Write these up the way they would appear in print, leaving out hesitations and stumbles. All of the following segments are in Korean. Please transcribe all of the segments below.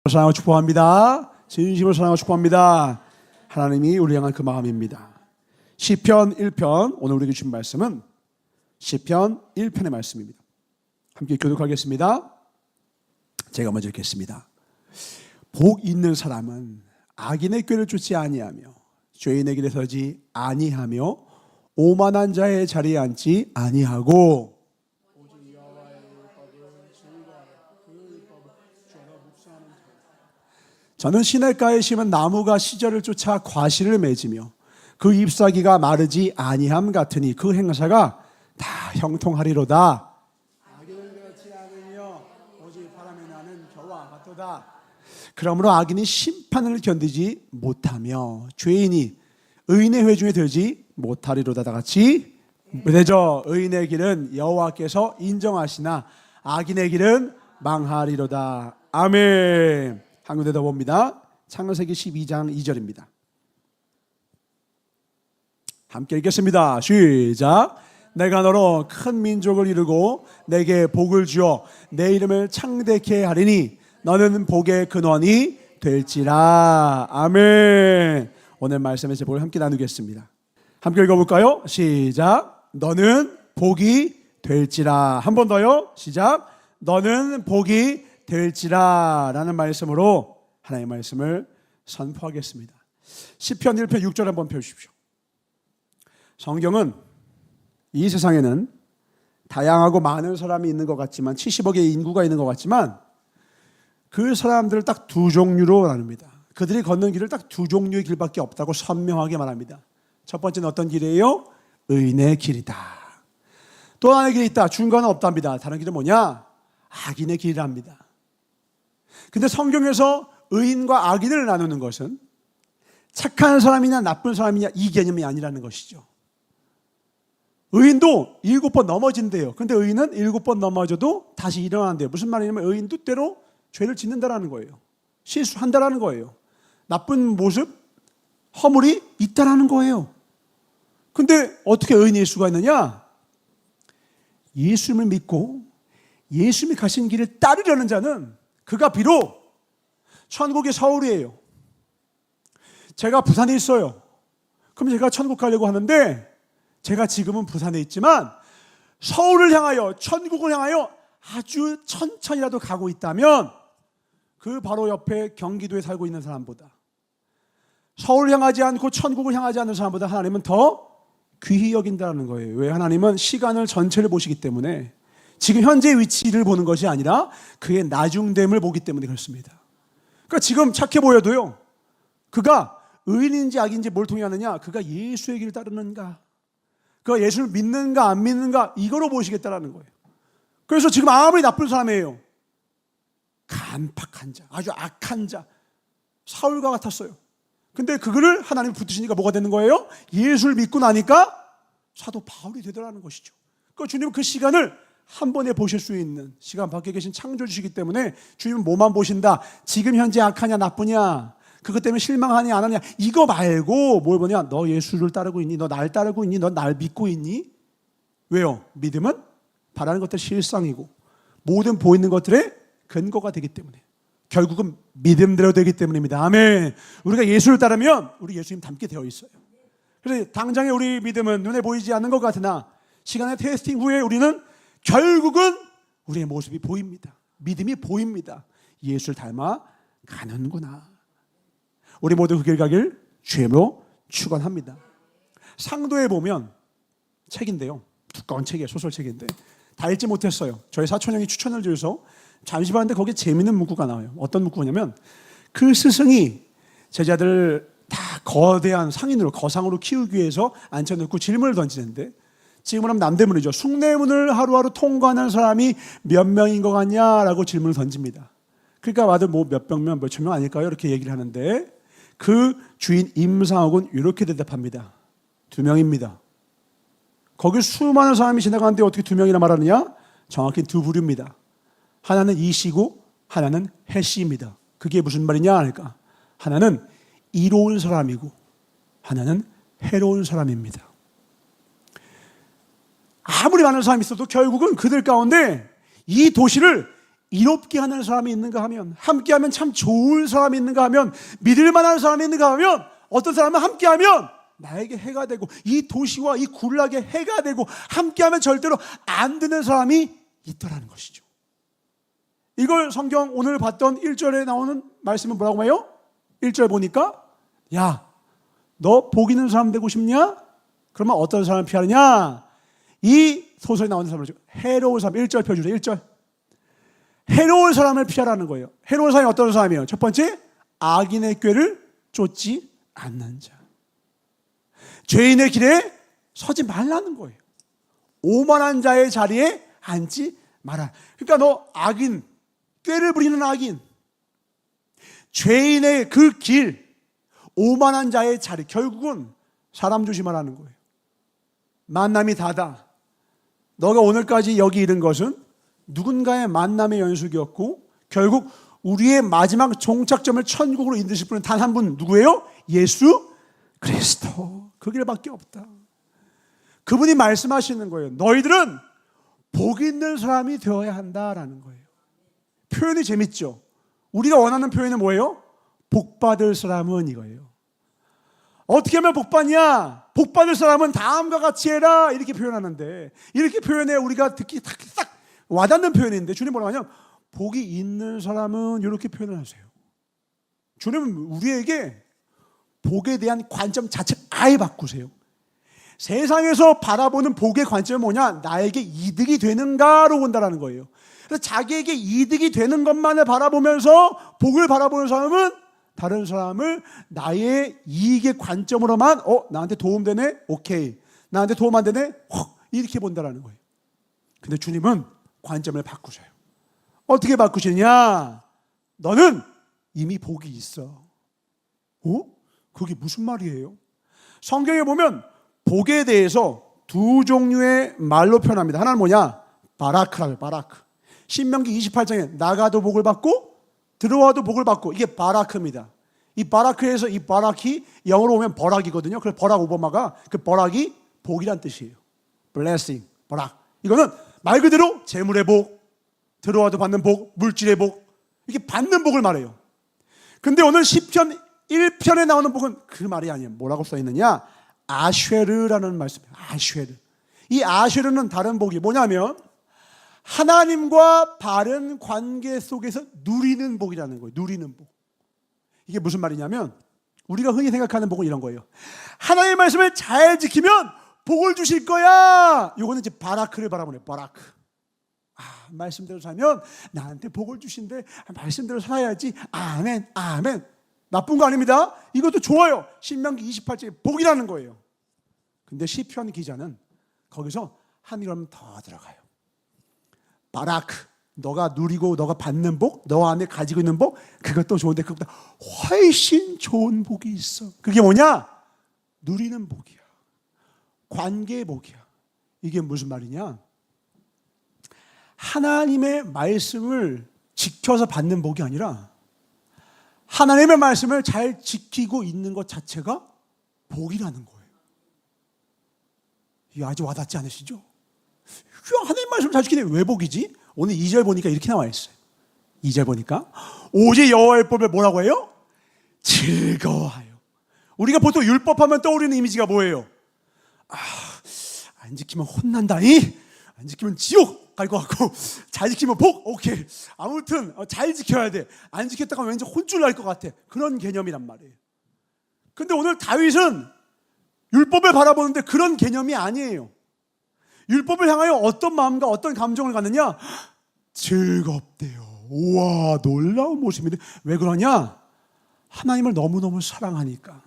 사랑하고 축복합니다. 진심으로 사랑하고 축복합니다. 하나님이 우리 향한 그 마음입니다. 시편 1편, 오늘 우리에게 주신 말씀은 시편 1편의 말씀입니다. 함께 교독하겠습니다. 제가 먼저 읽겠습니다. 복 있는 사람은 악인의 꾀를 쫓지 아니하며 죄인의 길에 서지 아니하며 오만한 자의 자리에 앉지 아니하고 저는 시냇가에 심은 나무가 시절을 쫓아 과실을 맺으며 그 잎사귀가 마르지 아니함 같으니 그 행사가 다 형통하리로다. 악인을 그렇지 않으며 오직 바람에 나는 겨와 같도다. 그러므로 악인이 심판을 견디지 못하며 죄인이 의인의 회중에 들지 못하리로다. 다 같이 되죠. 의인의 길은 여호와께서 인정하시나 악인의 길은 망하리로다. 아멘. 한 군데 더 봅니다. 창세기 12장 2절입니다. 함께 읽겠습니다. 시작. 내가 너로 큰 민족을 이루고 내게 복을 주어 내 이름을 창대케 하리니 너는 복의 근원이 될지라. 아멘. 오늘 말씀의 제목을 함께 나누겠습니다. 함께 읽어볼까요? 시작. 너는 복이 될지라. 한 번 더요. 시작. 너는 복이 될지라 라는 말씀으로 하나님의 말씀을 선포하겠습니다. 시편 1편 6절 한번 펴주십시오. 성경은 이 세상에는 다양하고 많은 사람이 있는 것 같지만 70억의 인구가 있는 것 같지만 그 사람들을 딱 두 종류로 나눕니다. 그들이 걷는 길을 딱 두 종류의 길밖에 없다고 선명하게 말합니다. 첫 번째는 어떤 길이에요? 의인의 길이다. 또 하나의 길이 있다. 중간은 없답니다. 다른 길은 뭐냐? 악인의 길이랍니다. 근데 성경에서 의인과 악인을 나누는 것은 착한 사람이냐 나쁜 사람이냐 이 개념이 아니라는 것이죠. 의인도 7번 넘어진대요. 근데 의인은 7번 넘어져도 다시 일어난대요. 무슨 말이냐면 의인도 때로 죄를 짓는다라는 거예요. 실수한다라는 거예요. 나쁜 모습, 허물이 있다라는 거예요. 근데 어떻게 의인일 수가 있느냐? 예수님을 믿고 예수님이 가신 길을 따르려는 자는 그가 비록 천국이 서울이에요. 제가 부산에 있어요. 그럼 제가 천국 가려고 하는데 제가 지금은 부산에 있지만 서울을 향하여 천국을 향하여 아주 천천히라도 가고 있다면 그 바로 옆에 경기도에 살고 있는 사람보다 서울을 향하지 않고 천국을 향하지 않는 사람보다 하나님은 더 귀히 여긴다는 거예요. 왜? 하나님은 시간을 전체를 보시기 때문에 지금 현재 위치를 보는 것이 아니라 그의 나중됨을 보기 때문에 그렇습니다. 그러니까 지금 착해 보여도요, 그가 의인인지 악인지 뭘 통해 하느냐? 그가 예수의 길을 따르는가? 그가 예수를 믿는가 안 믿는가? 이거로 보시겠다라는 거예요. 그래서 지금 아무리 나쁜 사람이에요, 간팍한 자, 아주 악한 자, 사울과 같았어요. 근데 그거를 하나님 붙드시니까 뭐가 되는 거예요? 예수를 믿고 나니까 사도 바울이 되더라는 것이죠. 그러니까 주님은 그 시간을 한 번에 보실 수 있는 시간 밖에 계신 창조주시기 때문에 주님은 뭐만 보신다? 지금 현재 악하냐 나쁘냐, 그것 때문에 실망하냐 안 하냐, 이거 말고 뭘 보냐? 너 예수를 따르고 있니? 너 날 따르고 있니? 너 날 믿고 있니? 왜요? 믿음은 바라는 것들 실상이고 모든 보이는 것들의 근거가 되기 때문에 결국은 믿음대로 되기 때문입니다. 아멘. 우리가 예수를 따르면 우리 예수님 닮게 되어 있어요. 그래서 당장의 우리 믿음은 눈에 보이지 않는 것 같으나 시간의 테스팅 후에 우리는 결국은 우리의 모습이 보입니다. 믿음이 보입니다. 예수를 닮아 가는구나. 우리 모두 그 길 가길 주님으로 축원합니다. 상도에 보면 책인데요, 두꺼운 책이에요. 소설책인데 다 읽지 못했어요. 저희 사촌 형이 추천을 줘서 잠시 봤는데 거기에 재미있는 문구가 나와요. 어떤 문구냐면 그 스승이 제자들을 다 거대한 상인으로, 거상으로 키우기 위해서 앉혀놓고 질문을 던지는데, 지금은 하면 남대문이죠. 숭례문을 하루하루 통과하는 사람이 몇 명인 것 같냐라고 질문을 던집니다. 그러니까 와도 뭐 몇백 명, 몇천 명 아닐까요? 이렇게 얘기를 하는데 그 주인 임상옥은 이렇게 대답합니다. 2명입니다. 거기 수많은 사람이 지나가는데 어떻게 2명이나 말하느냐? 정확히 두 부류입니다. 하나는 이씨고 하나는 해씨입니다. 그게 무슨 말이냐 하니까 하나는 이로운 사람이고 하나는 해로운 사람입니다. 아무리 많은 사람이 있어도 결국은 그들 가운데 이 도시를 이롭게 하는 사람이 있는가 하면, 함께하면 참 좋은 사람이 있는가 하면, 믿을 만한 사람이 있는가 하면, 어떤 사람은 함께하면 나에게 해가 되고 이 도시와 이 군락에 해가 되고 함께하면 절대로 안 되는 사람이 있더라는 것이죠. 이걸 성경 오늘 봤던 1절에 나오는 말씀은 뭐라고 해요? 1절 보니까 야, 너 복 있는 사람 되고 싶냐? 그러면 어떤 사람을 피하느냐? 이 소설에 나오는 사람을 해로운 사람, 1절 펴주세요. 1절. 해로운 사람을 피하라는 거예요. 해로운 사람이 어떤 사람이에요? 첫 번째, 악인의 꾀를 쫓지 않는 자. 죄인의 길에 서지 말라는 거예요. 오만한 자의 자리에 앉지 마라. 그러니까 너 악인, 꾀를 부리는 악인, 죄인의 그 길, 오만한 자의 자리, 결국은 사람 조심하라는 거예요. 만남이 다다. 너가 오늘까지 여기 이른 것은 누군가의 만남의 연속이었고 결국 우리의 마지막 종착점을 천국으로 인도실 분은 단 한 분, 누구예요? 예수 그리스도. 그 길밖에 없다. 그분이 말씀하시는 거예요. 너희들은 복 있는 사람이 되어야 한다라는 거예요. 표현이 재밌죠? 우리가 원하는 표현은 뭐예요? 복 받을 사람은 이거예요. 어떻게 하면 복 받냐? 복 받을 사람은 다음과 같이 해라 이렇게 표현하는데, 이렇게 표현해 우리가 듣기 딱 와닿는 표현인데, 주님 뭐라고 하냐면 복이 있는 사람은 이렇게 표현을 하세요. 주님은 우리에게 복에 대한 관점 자체를 아예 바꾸세요. 세상에서 바라보는 복의 관점이 뭐냐? 나에게 이득이 되는가로 본다라는 거예요. 그래서 자기에게 이득이 되는 것만을 바라보면서 복을 바라보는 사람은 다른 사람을 나의 이익의 관점으로만 나한테 도움되네? 오케이. 나한테 도움 안 되네? 이렇게 본다라는 거예요. 근데 주님은 관점을 바꾸셔요. 어떻게 바꾸시느냐? 너는 이미 복이 있어. 그게 무슨 말이에요? 성경에 보면 복에 대해서 두 종류의 말로 표현합니다. 하나는 뭐냐? 바라크라고요. 바라크. 신명기 28장에 나가도 복을 받고 들어와도 복을 받고, 이게 바라크입니다. 이 바라크에서 이 바라키 영어로 보면 버락이거든요. 그래서 버락 오바마가 그 버락이 복이란 뜻이에요. blessing, 버락. 이거는 말 그대로 재물의 복, 들어와도 받는 복, 물질의 복, 이렇게 받는 복을 말해요. 근데 오늘 시편 1편에 나오는 복은 그 말이 아니에요. 뭐라고 써 있느냐? 아쉐르라는 말씀이에요. 아쉐르. 이 아쉐르는 다른 복이 뭐냐면 하나님과 바른 관계 속에서 누리는 복이라는 거예요. 누리는 복. 이게 무슨 말이냐면 우리가 흔히 생각하는 복은 이런 거예요. 하나님의 말씀을 잘 지키면 복을 주실 거야. 이거는 이제 바라크를 바라보네요. 바라크. 말씀대로 살면 나한테 복을 주신대. 말씀대로 살아야지. 아멘, 아멘. 나쁜 거 아닙니다. 이것도 좋아요. 신명기 28장에 복이라는 거예요. 근데 시편 기자는 거기서 한 걸음 더 들어가요. 바라크, 너가 누리고 너가 받는 복, 너 안에 가지고 있는 복, 그것도 좋은데 그것보다 훨씬 좋은 복이 있어. 그게 뭐냐? 누리는 복이야. 관계의 복이야. 이게 무슨 말이냐? 하나님의 말씀을 지켜서 받는 복이 아니라 하나님의 말씀을 잘 지키고 있는 것 자체가 복이라는 거예요. 이게 아주 와닿지 않으시죠? 하나님 말씀을 잘 지키는 왜 복이지? 오늘 2절 보니까 이렇게 나와 있어요. 2절 보니까 오직 여호와의 법을 뭐라고 해요? 즐거워하여. 우리가 보통 율법하면 떠오르는 이미지가 뭐예요? 안 지키면 혼난다니? 안 지키면 지옥 갈 것 같고, 잘 지키면 복? 오케이. 아무튼 잘 지켜야 돼. 안 지켰다가 왠지 혼쭐 날 것 같아. 그런 개념이란 말이에요. 근데 오늘 다윗은 율법을 바라보는데 그런 개념이 아니에요. 율법을 향하여 어떤 마음과 어떤 감정을 갖느냐? 즐겁대요. 우와, 놀라운 모습인데 왜 그러냐? 하나님을 너무너무 사랑하니까,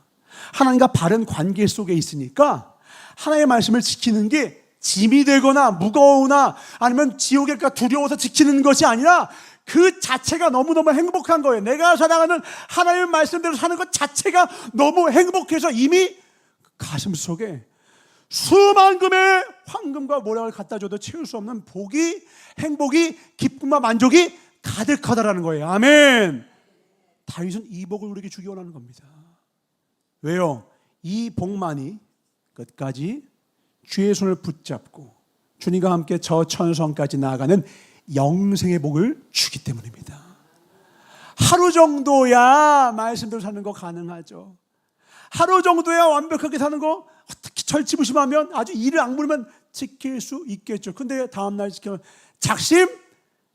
하나님과 바른 관계 속에 있으니까 하나님의 말씀을 지키는 게 짐이 되거나 무거우나 아니면 지옥에 갈까 두려워서 지키는 것이 아니라 그 자체가 너무너무 행복한 거예요. 내가 사랑하는 하나님의 말씀대로 사는 것 자체가 너무 행복해서 이미 가슴 속에 수만금의 황금과 모략을 갖다 줘도 채울 수 없는 복이, 행복이, 기쁨과 만족이 가득하다라는 거예요. 아멘. 다윗은 이 복을 우리에게 주기 원하는 겁니다. 왜요? 이 복만이 끝까지 주의 손을 붙잡고 주님과 함께 저 천성까지 나아가는 영생의 복을 주기 때문입니다. 하루 정도야 말씀대로 사는 거 가능하죠. 하루 정도야 완벽하게 사는 거 어떻게 절치부심하면 아주 이를 악물면 지킬 수 있겠죠. 근데 다음날 지키면 작심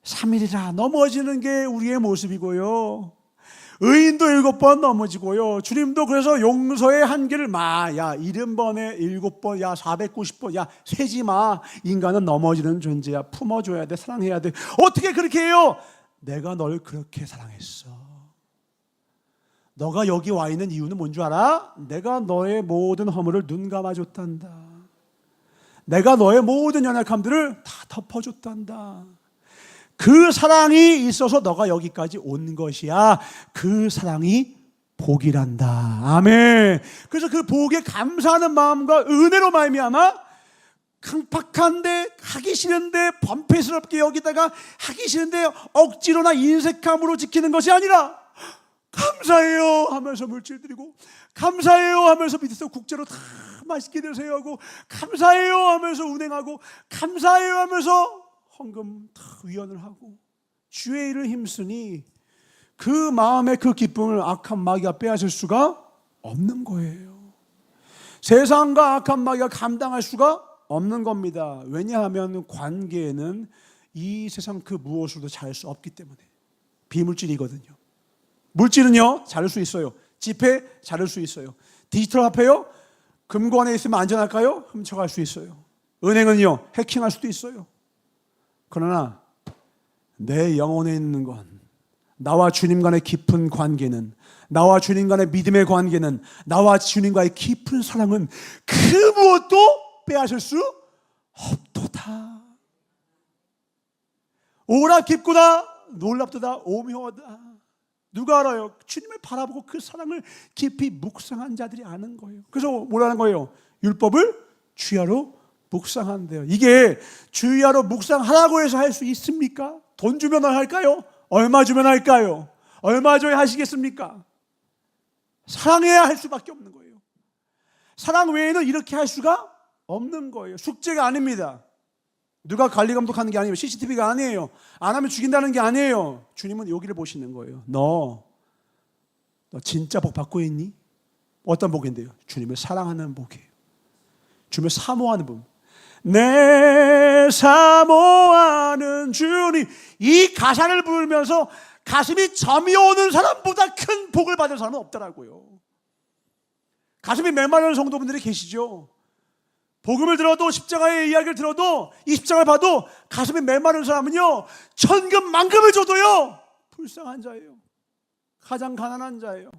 3일이라 넘어지는 게 우리의 모습이고요. 의인도 7번 넘어지고요. 주님도 그래서 용서의 한계를 야 70번에 7번, 야 490번, 야 세지마. 인간은 넘어지는 존재야. 품어줘야 돼. 사랑해야 돼. 어떻게 그렇게 해요? 내가 널 그렇게 사랑했어. 너가 여기 와 있는 이유는 뭔 줄 알아? 내가 너의 모든 허물을 눈 감아줬단다. 내가 너의 모든 연약함들을 다 덮어줬단다. 그 사랑이 있어서 너가 여기까지 온 것이야. 그 사랑이 복이란다. 아멘. 그래서 그 복에 감사하는 마음과 은혜로 말미암아 강팍한데 하기 싫은데 범패스럽게 여기다가 하기 싫은데 억지로나 인색함으로 지키는 것이 아니라 감사해요 하면서 물질 드리고, 감사해요 하면서 밑에서 국제로 다 맛있게 드세요 하고, 감사해요 하면서 운행하고, 감사해요 하면서 헌금 다 위언을 하고, 주의 일을 힘쓰니 그 마음의 그 기쁨을 악한 마귀가 빼앗을 수가 없는 거예요. 세상과 악한 마귀가 감당할 수가 없는 겁니다. 왜냐하면 관계에는 이 세상 그 무엇으로도 잘 수 없기 때문에. 비물질이거든요. 물질은요 자를 수 있어요. 지폐 자를 수 있어요. 디지털 화폐요 금고안에 있으면 안전할까요? 훔쳐갈 수 있어요. 은행은요 해킹할 수도 있어요. 그러나 내 영혼에 있는 건, 나와 주님 간의 깊은 관계는, 나와 주님 간의 믿음의 관계는, 나와 주님과의 깊은 사랑은 그 무엇도 빼앗을 수 없도다. 오라 깊구나 놀랍도다 오묘하다. 누가 알아요? 주님을 바라보고 그 사랑을 깊이 묵상한 자들이 아는 거예요. 그래서 뭐라는 거예요? 율법을 주야로 묵상한대요. 이게 주야로 묵상하라고 해서 할 수 있습니까? 돈 주면 할까요? 얼마 주면 할까요? 얼마 줘야 하시겠습니까? 사랑해야 할 수밖에 없는 거예요. 사랑 외에는 이렇게 할 수가 없는 거예요. 숙제가 아닙니다. 누가 관리 감독하는 게 아니에요. CCTV가 아니에요. 안 하면 죽인다는 게 아니에요. 주님은 여기를 보시는 거예요. 너 진짜 복 받고 있니? 어떤 복인데요? 주님을 사랑하는 복이에요. 주님을 사모하는 복. 내 사모하는 주님. 이 가사를 부르면서 가슴이 점이 오는 사람보다 큰 복을 받은 사람은 없더라고요. 가슴이 메마른 성도분들이 계시죠? 복음을 들어도, 십자가의 이야기를 들어도, 이 십자가를 봐도 가슴이 메마른 사람은요 천금 만금을 줘도요 불쌍한 자예요. 가장 가난한 자예요.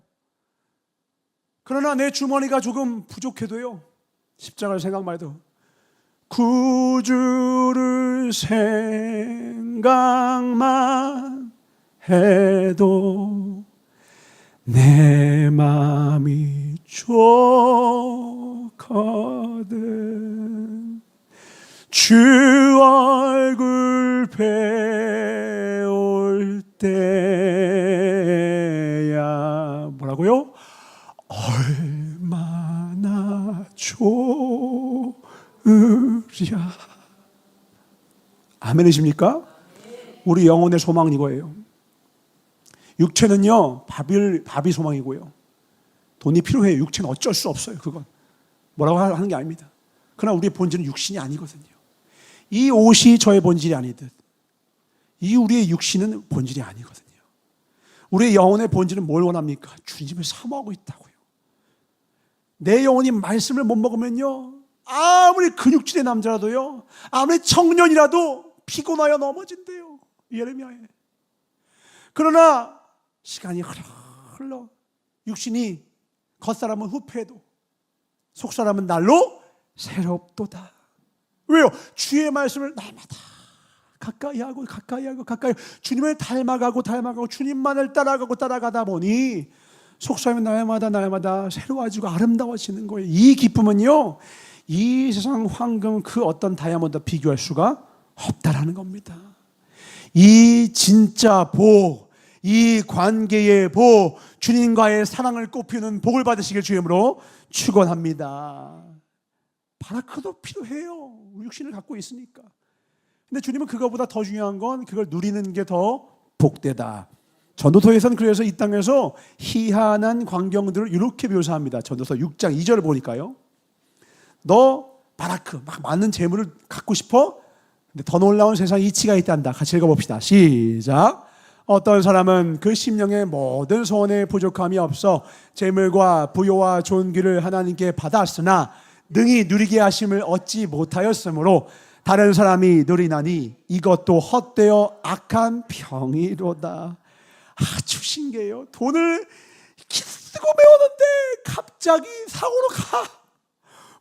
그러나 내 주머니가 조금 부족해도요 십자가를 생각만 해도, 구주를 생각만 해도 내 마음이 좋거든. 주 얼굴 배울 때야 뭐라고요? 얼마나 좋으랴. 아멘이십니까? 우리 영혼의 소망은 이거예요. 육체는요 밥이 소망이고요, 돈이 필요해요. 육체는 어쩔 수 없어요. 그건 뭐라고 하는 게 아닙니다. 그러나 우리의 본질은 육신이 아니거든요. 이 옷이 저의 본질이 아니듯 이 우리의 육신은 본질이 아니거든요. 우리의 영혼의 본질은 뭘 원합니까? 주님을 사모하고 있다고요. 내 영혼이 말씀을 못 먹으면요 아무리 근육질의 남자라도요, 아무리 청년이라도 피곤하여 넘어진대요. 예레미야에. 그러나 시간이 흘러 육신이 겉사람은 후패해도 속사람은 날로 새롭도다. 왜요? 주의 말씀을 날마다 가까이 하고 주님을 닮아가고 주님만을 따라가다 보니 속사람이 날마다 새로워지고 아름다워지는 거예요. 이 기쁨은요 이 세상 황금 그 어떤 다이아몬드와 비교할 수가 없다라는 겁니다. 이 진짜 복, 이 관계의 복, 주님과의 사랑을 꽃피우는 복을 받으시길 주님으로 축원합니다. 바라크도 필요해요. 육신을 갖고 있으니까. 근데 주님은 그거보다 더 중요한 건 그걸 누리는 게 더 복되다. 전도서에서는 그래서 이 땅에서 희한한 광경들을 이렇게 묘사합니다. 전도서 6장 2절을 보니까요. 너 바라크 막 많은 재물을 갖고 싶어? 근데 더 놀라운 세상 이치가 있단다. 같이 읽어봅시다. 시작. 어떤 사람은 그 심령의 모든 소원에 부족함이 없어 재물과 부요와 존귀를 하나님께 받았으나 능히 누리게 하심을 얻지 못하였으므로 다른 사람이 누리나니 이것도 헛되어 악한 병이로다. 아주 신기해요. 돈을 쓰고 배웠는데 갑자기 사고로 가.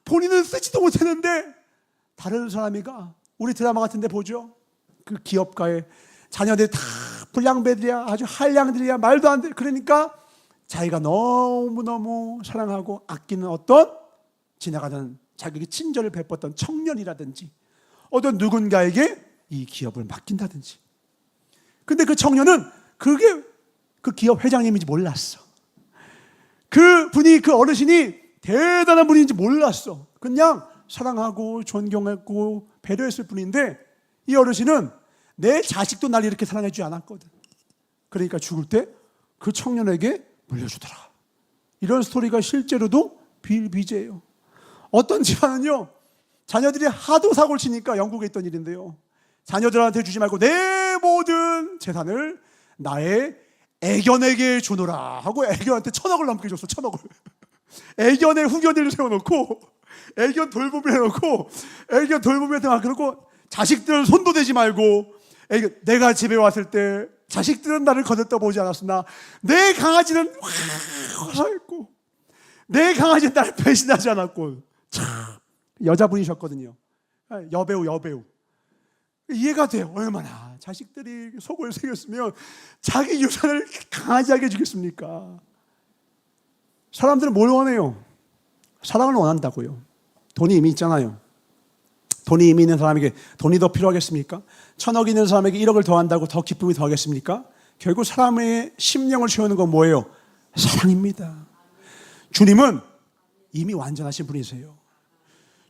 본인은 쓰지도 못했는데 다른 사람이 가. 우리 드라마 같은 데 보죠. 그 기업가의 자녀들이 다 불량배들이야. 아주 한량들이야. 말도 안 돼. 그러니까 자기가 너무너무 사랑하고 아끼는 어떤 지나가던 자기에게 친절을 베풀었던 청년이라든지 어떤 누군가에게 이 기업을 맡긴다든지. 근데 그 청년은 그게 그 기업 회장님인지 몰랐어. 그 분이, 그 어르신이 대단한 분인지 몰랐어. 그냥 사랑하고 존경했고 배려했을 뿐인데 이 어르신은 내 자식도 날 이렇게 사랑해 주지 않았거든. 그러니까 죽을 때 그 청년에게 물려주더라. 이런 스토리가 실제로도 비일비재해요. 어떤 집안은요, 자녀들이 하도 사고를 치니까, 영국에 있던 일인데요, 자녀들한테 주지 말고 내 모든 재산을 나의 애견에게 주노라 하고 애견한테 1,000억을 넘게 줬어. 1,000억을. 애견의 후견인을 세워놓고 애견 돌보미 해놓고 애견 돌보미한테 막 그러고, 자식들은 손도 대지 말고, 내가 집에 왔을 때 자식들은 나를 거들떠보지 않았으나 내 강아지는 화사했고 내 강아지는 나를 배신하지 않았고. 참 여자분이셨거든요. 여배우 이해가 돼요. 얼마나 자식들이 속을 새겼으면 자기 유산을 강아지에게 주겠습니까? 사람들은 뭘 원해요? 사랑을 원한다고요. 돈이 이미 있잖아요. 돈이 이미 있는 사람에게 돈이 더 필요하겠습니까? 1,000억 있는 사람에게 1억을 더한다고 더 기쁨이 더하겠습니까? 결국 사람의 심령을 채우는 건 뭐예요? 사랑입니다. 주님은 이미 완전하신 분이세요.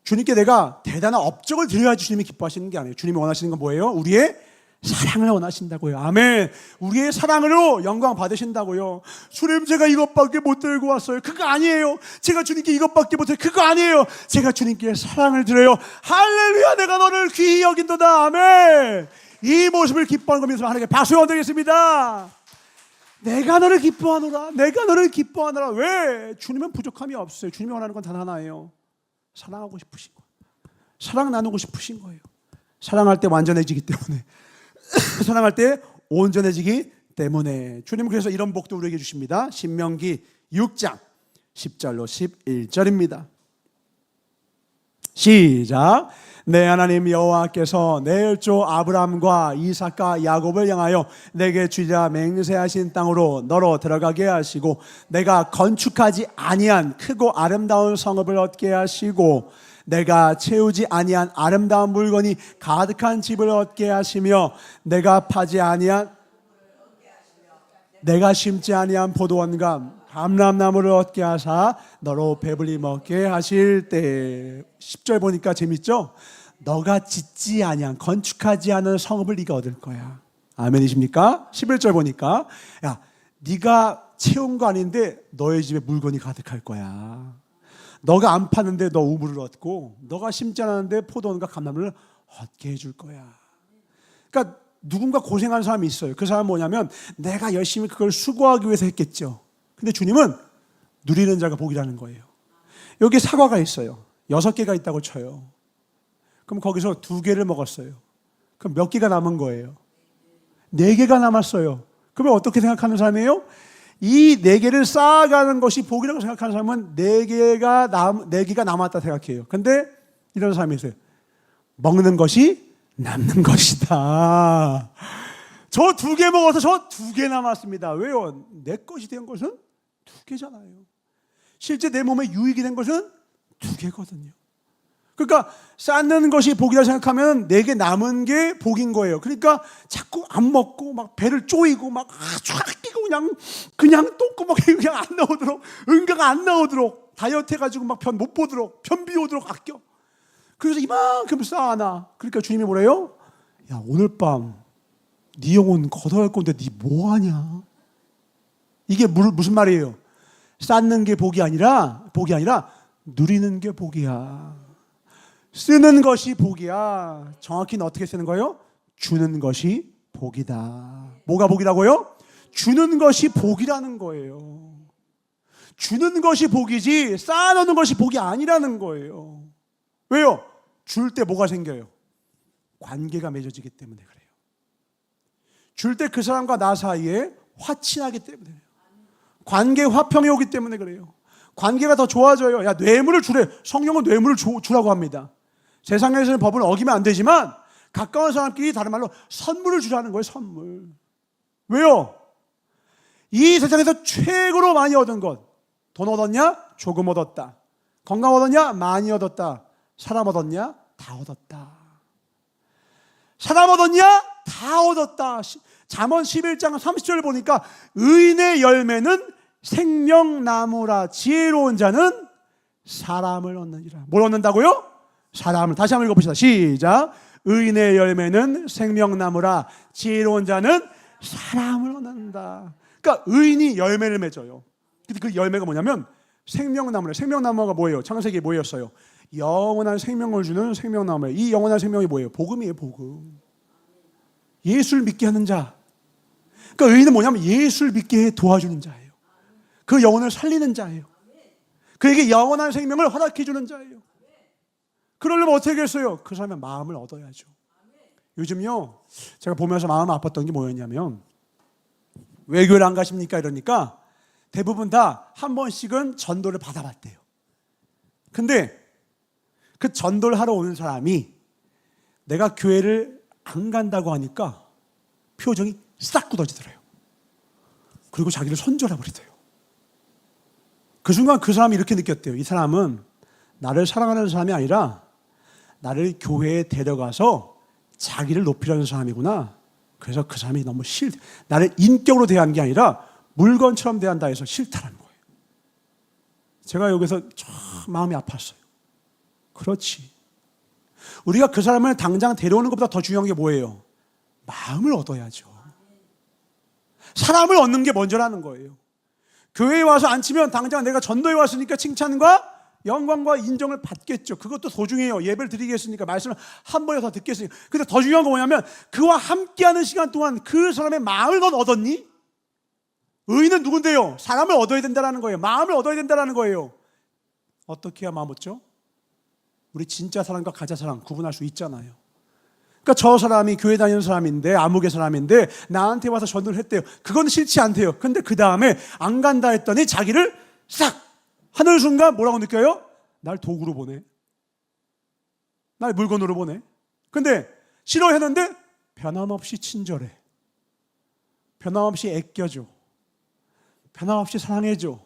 주님께 내가 대단한 업적을 드려야지 주님이 기뻐하시는 게 아니에요. 주님이 원하시는 건 뭐예요? 우리의 사랑을 원하신다고요. 아멘. 우리의 사랑으로 영광 받으신다고요. 주님, 제가 이것밖에 못 들고 왔어요. 그거 아니에요. 제가 주님께 이것밖에 못해요. 그거 아니에요. 제가 주님께 사랑을 드려요. 할렐루야, 내가 너를 귀히 여긴도다. 아멘. 이 모습을 기뻐하는 겁니다. 하나님께 박수 드리겠습니다. 내가 너를 기뻐하노라. 내가 너를 기뻐하노라. 왜? 주님은 부족함이 없어요. 주님이 원하는 건 단 하나예요. 사랑하고 싶으신 거예요. 사랑 나누고 싶으신 거예요. 사랑할 때 완전해지기 때문에, 사랑할 때 온전해지기 때문에. 주님은 그래서 이런 복도 우리에게 주십니다. 신명기 6장 10절로 11절입니다. 시작. 내 하나님 여호와께서 내 열조 아브람과 이삭과 야곱을 향하여 내게 주자 맹세하신 땅으로 너로 들어가게 하시고 내가 건축하지 아니한 크고 아름다운 성읍을 얻게 하시고 내가 채우지 아니한 아름다운 물건이 가득한 집을 얻게 하시며 내가 파지 아니한, 내가 심지 아니한 포도원과 감람나무를 얻게 하사 너로 배불리 먹게 하실 때. 10절 보니까 재밌죠? 너가 짓지 아니한, 건축하지 않은 성읍을 네가 얻을 거야. 아멘이십니까? 11절 보니까, 야, 네가 채운 거 아닌데 너의 집에 물건이 가득할 거야. 너가 안 파는데 너 우물을 얻고, 너가 심지 않았는데 포도원과 감람나무를 얻게 해줄 거야. 그러니까 누군가 고생하는 사람이 있어요. 그 사람은 뭐냐면 내가 열심히 그걸 수고하기 위해서 했겠죠. 근데 주님은 누리는 자가 복이라는 거예요. 여기 사과가 있어요. 6개가 있다고 쳐요. 그럼 거기서 2개를 먹었어요. 그럼 몇 개가 남은 거예요? 4개가 남았어요. 그러면 어떻게 생각하는 사람이에요? 이 4개를 쌓아가는 것이 복이라고 생각하는 사람은 4개가 남았다 생각해요. 근데 이런 사람이 있어요. 먹는 것이 남는 것이다. 저 2개 먹어서 저 2개 남았습니다. 왜요? 내 것이 된 것은 2개잖아요. 실제 내 몸에 유익이 된 것은 2개거든요. 그러니까 쌓는 것이 복이라 생각하면 4개 남은 게 복인 거예요. 그러니까 자꾸 안 먹고 막 배를 쪼이고 막 아주 아끼고 그냥 똥구멍에 그냥 안 나오도록, 응가가 안 나오도록 다이어트 해가지고 막 편 못 보도록, 편비 오도록 아껴. 그래서 이만큼 쌓아놔. 그러니까 주님이 뭐래요? 야, 오늘 밤 네 영혼 걷어갈 건데 네 뭐하냐? 이게 무슨 말이에요? 쌓는 게 복이 아니라 누리는 게 복이야. 쓰는 것이 복이야. 정확히는 어떻게 쓰는 거예요? 주는 것이 복이다. 뭐가 복이라고요? 주는 것이 복이라는 거예요. 주는 것이 복이지 쌓아놓는 것이 복이 아니라는 거예요. 왜요? 줄 때 뭐가 생겨요? 관계가 맺어지기 때문에 그래요. 줄 때 그 사람과 나 사이에 화치 나기 때문에 그래요. 관계 화평이 오기 때문에 그래요. 관계가 더 좋아져요. 야, 뇌물을 주래. 성령은 뇌물을 주라고 합니다. 세상에서는 법을 어기면 안 되지만 가까운 사람끼리 다른 말로 선물을 주라는 거예요. 선물. 왜요? 이 세상에서 최고로 많이 얻은 것, 돈 얻었냐? 조금 얻었다. 건강 얻었냐? 많이 얻었다. 사람 얻었냐? 다 얻었다. 사람 얻었냐? 다 얻었다. 잠언 11장 30절 보니까 의인의 열매는 생명나무라. 지혜로운 자는 사람을 얻느니라. 뭘 얻는다고요? 사람을. 다시 한번 읽어봅시다. 시작. 의인의 열매는 생명나무라. 지혜로운 자는 사람을 얻는다. 그러니까 의인이 열매를 맺어요. 근데 그 열매가 뭐냐면 생명나무래. 생명나무가 뭐예요? 창세기에 뭐였어요? 영원한 생명을 주는 생명나무예요. 이 영원한 생명이 뭐예요? 복음이에요. 복음. 예수를 믿게 하는 자. 그러니까 의인은 뭐냐면 예수를 믿게 도와주는 자예요. 그 영혼을 살리는 자예요. 그에게 영원한 생명을 허락해 주는 자예요. 그러려면 어떻게 했어요? 그 사람의 마음을 얻어야죠. 요즘요, 제가 보면서 마음 아팠던 게 뭐였냐면, 왜 교회를 안 가십니까? 이러니까 대부분 다 한 번씩은 전도를 받아봤대요. 근데 그 전도를 하러 오는 사람이 내가 교회를 안 간다고 하니까 표정이 싹 굳어지더래요. 그리고 자기를 손절해 버리대요. 그 순간 그 사람이 이렇게 느꼈대요. 이 사람은 나를 사랑하는 사람이 아니라 나를 교회에 데려가서 자기를 높이려는 사람이구나. 그래서 그 사람이 너무 나를 인격으로 대한 게 아니라 물건처럼 대한다 해서 싫다라는 거예요. 제가 여기서 참 마음이 아팠어요. 그렇지. 우리가 그 사람을 당장 데려오는 것보다 더 중요한 게 뭐예요? 마음을 얻어야죠. 사람을 얻는 게 먼저라는 거예요. 교회에 와서 앉히면 당장 내가 전도에 왔으니까 칭찬과 영광과 인정을 받겠죠. 그것도 소중해요. 예배를 드리겠으니까 말씀을 한 번에 더 듣겠으니까. 근데 더 중요한 건 뭐냐면 그와 함께하는 시간 동안 그 사람의 마음을 넌 얻었니? 의인은 누군데요? 사람을 얻어야 된다는 거예요. 마음을 얻어야 된다는 거예요. 어떻게 해야 마음 얻죠? 우리 진짜 사랑과 가짜 사랑 구분할 수 있잖아요. 그러니까 저 사람이 교회 다니는 사람인데 아무개 사람인데 나한테 와서 전도를 했대요. 그건 싫지 않대요. 근데 그 다음에 안 간다 했더니 자기를 싹 하는 순간 뭐라고 느껴요? 날 도구로 보네. 날 물건으로 보네. 근데 싫어했는데 변함없이 친절해. 변함없이 애껴줘. 변함없이 사랑해줘.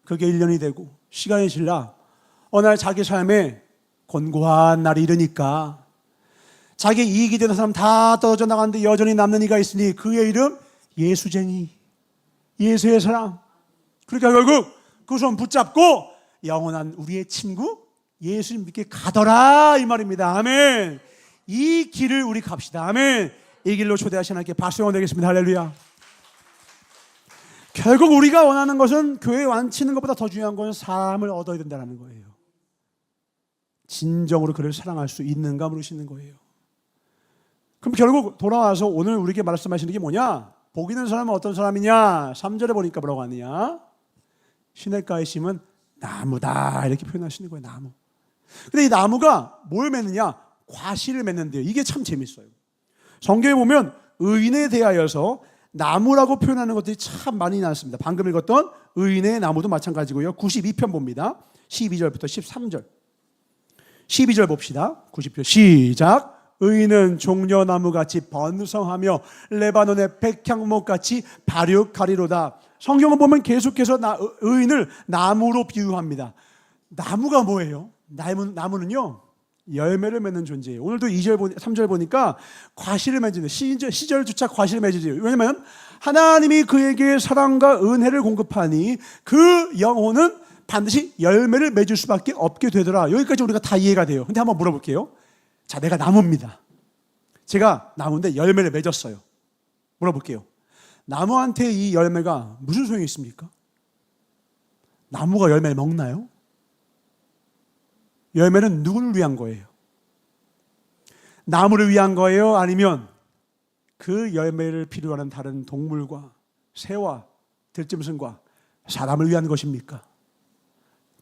그게 1년이 되고 시간이 지나 어느 날 자기 삶에 곤고한 날이 이르니까 자기 이익이 되는 사람 다 떨어져 나가는데 여전히 남는 이가 있으니 그의 이름 예수쟁이, 예수의 사람. 그러니까 결국 그 손 붙잡고 영원한 우리의 친구 예수님 믿게 가더라 이 말입니다. 아멘. 이 길을 우리 갑시다. 아멘. 이 길로 초대하신 하나님께 박수 보내겠습니다. 할렐루야. 결국 우리가 원하는 것은 교회에 앉히는 것보다 더 중요한 것은 사람을 얻어야 된다는 거예요. 진정으로 그를 사랑할 수 있는가 물으시는 거예요. 그럼 결국 돌아와서 오늘 우리에게 말씀하시는 게 뭐냐? 복 있는 사람은 어떤 사람이냐? 3절에 보니까 뭐라고 하느냐? 시냇가에 심은 나무다 이렇게 표현하시는 거예요. 나무. 근데 이 나무가 뭘 맺느냐? 과실을 맺는데요. 이게 참 재밌어요. 성경에 보면 의인에 대하여서 나무라고 표현하는 것들이 참 많이 나왔습니다. 방금 읽었던 의인의 나무도 마찬가지고요. 92편 봅니다. 12절부터 13절. 12절 봅시다. 90편 시작. 의인은 종려나무같이 번성하며 레바논의 백향목같이 발육하리로다. 성경을 보면 계속해서 의인을 나무로 비유합니다. 나무가 뭐예요? 나무는요 열매를 맺는 존재예요. 오늘도 2절, 3절 보니까 과실을 맺는 시절조차 과실을 맺으세요. 왜냐하면 하나님이 그에게 사랑과 은혜를 공급하니 그 영혼은 반드시 열매를 맺을 수밖에 없게 되더라. 여기까지 우리가 다 이해가 돼요. 근데 한번 물어볼게요. 자, 내가 나무입니다. 제가 나무인데 열매를 맺었어요. 물어볼게요. 나무한테 이 열매가 무슨 소용이 있습니까? 나무가 열매를 먹나요? 열매는 누구를 위한 거예요? 나무를 위한 거예요? 아니면 그 열매를 필요로 하는 다른 동물과 새와 들짐승과 사람을 위한 것입니까?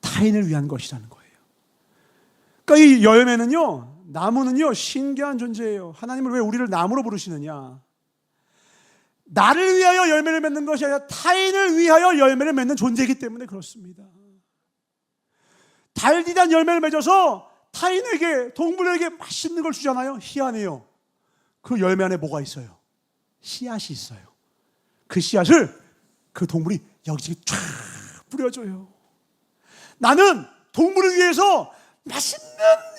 타인을 위한 것이라는 거예요. 그러니까 이 열매는요, 나무는요, 신기한 존재예요. 하나님을 왜 우리를 나무로 부르시느냐? 나를 위하여 열매를 맺는 것이 아니라 타인을 위하여 열매를 맺는 존재이기 때문에 그렇습니다. 달디단 열매를 맺어서 타인에게, 동물에게 맛있는 걸 주잖아요. 희한해요. 그 열매 안에 뭐가 있어요? 씨앗이 있어요. 그 씨앗을 그 동물이 여기저기 쫙 뿌려줘요. 나는 동물을 위해서 맛있는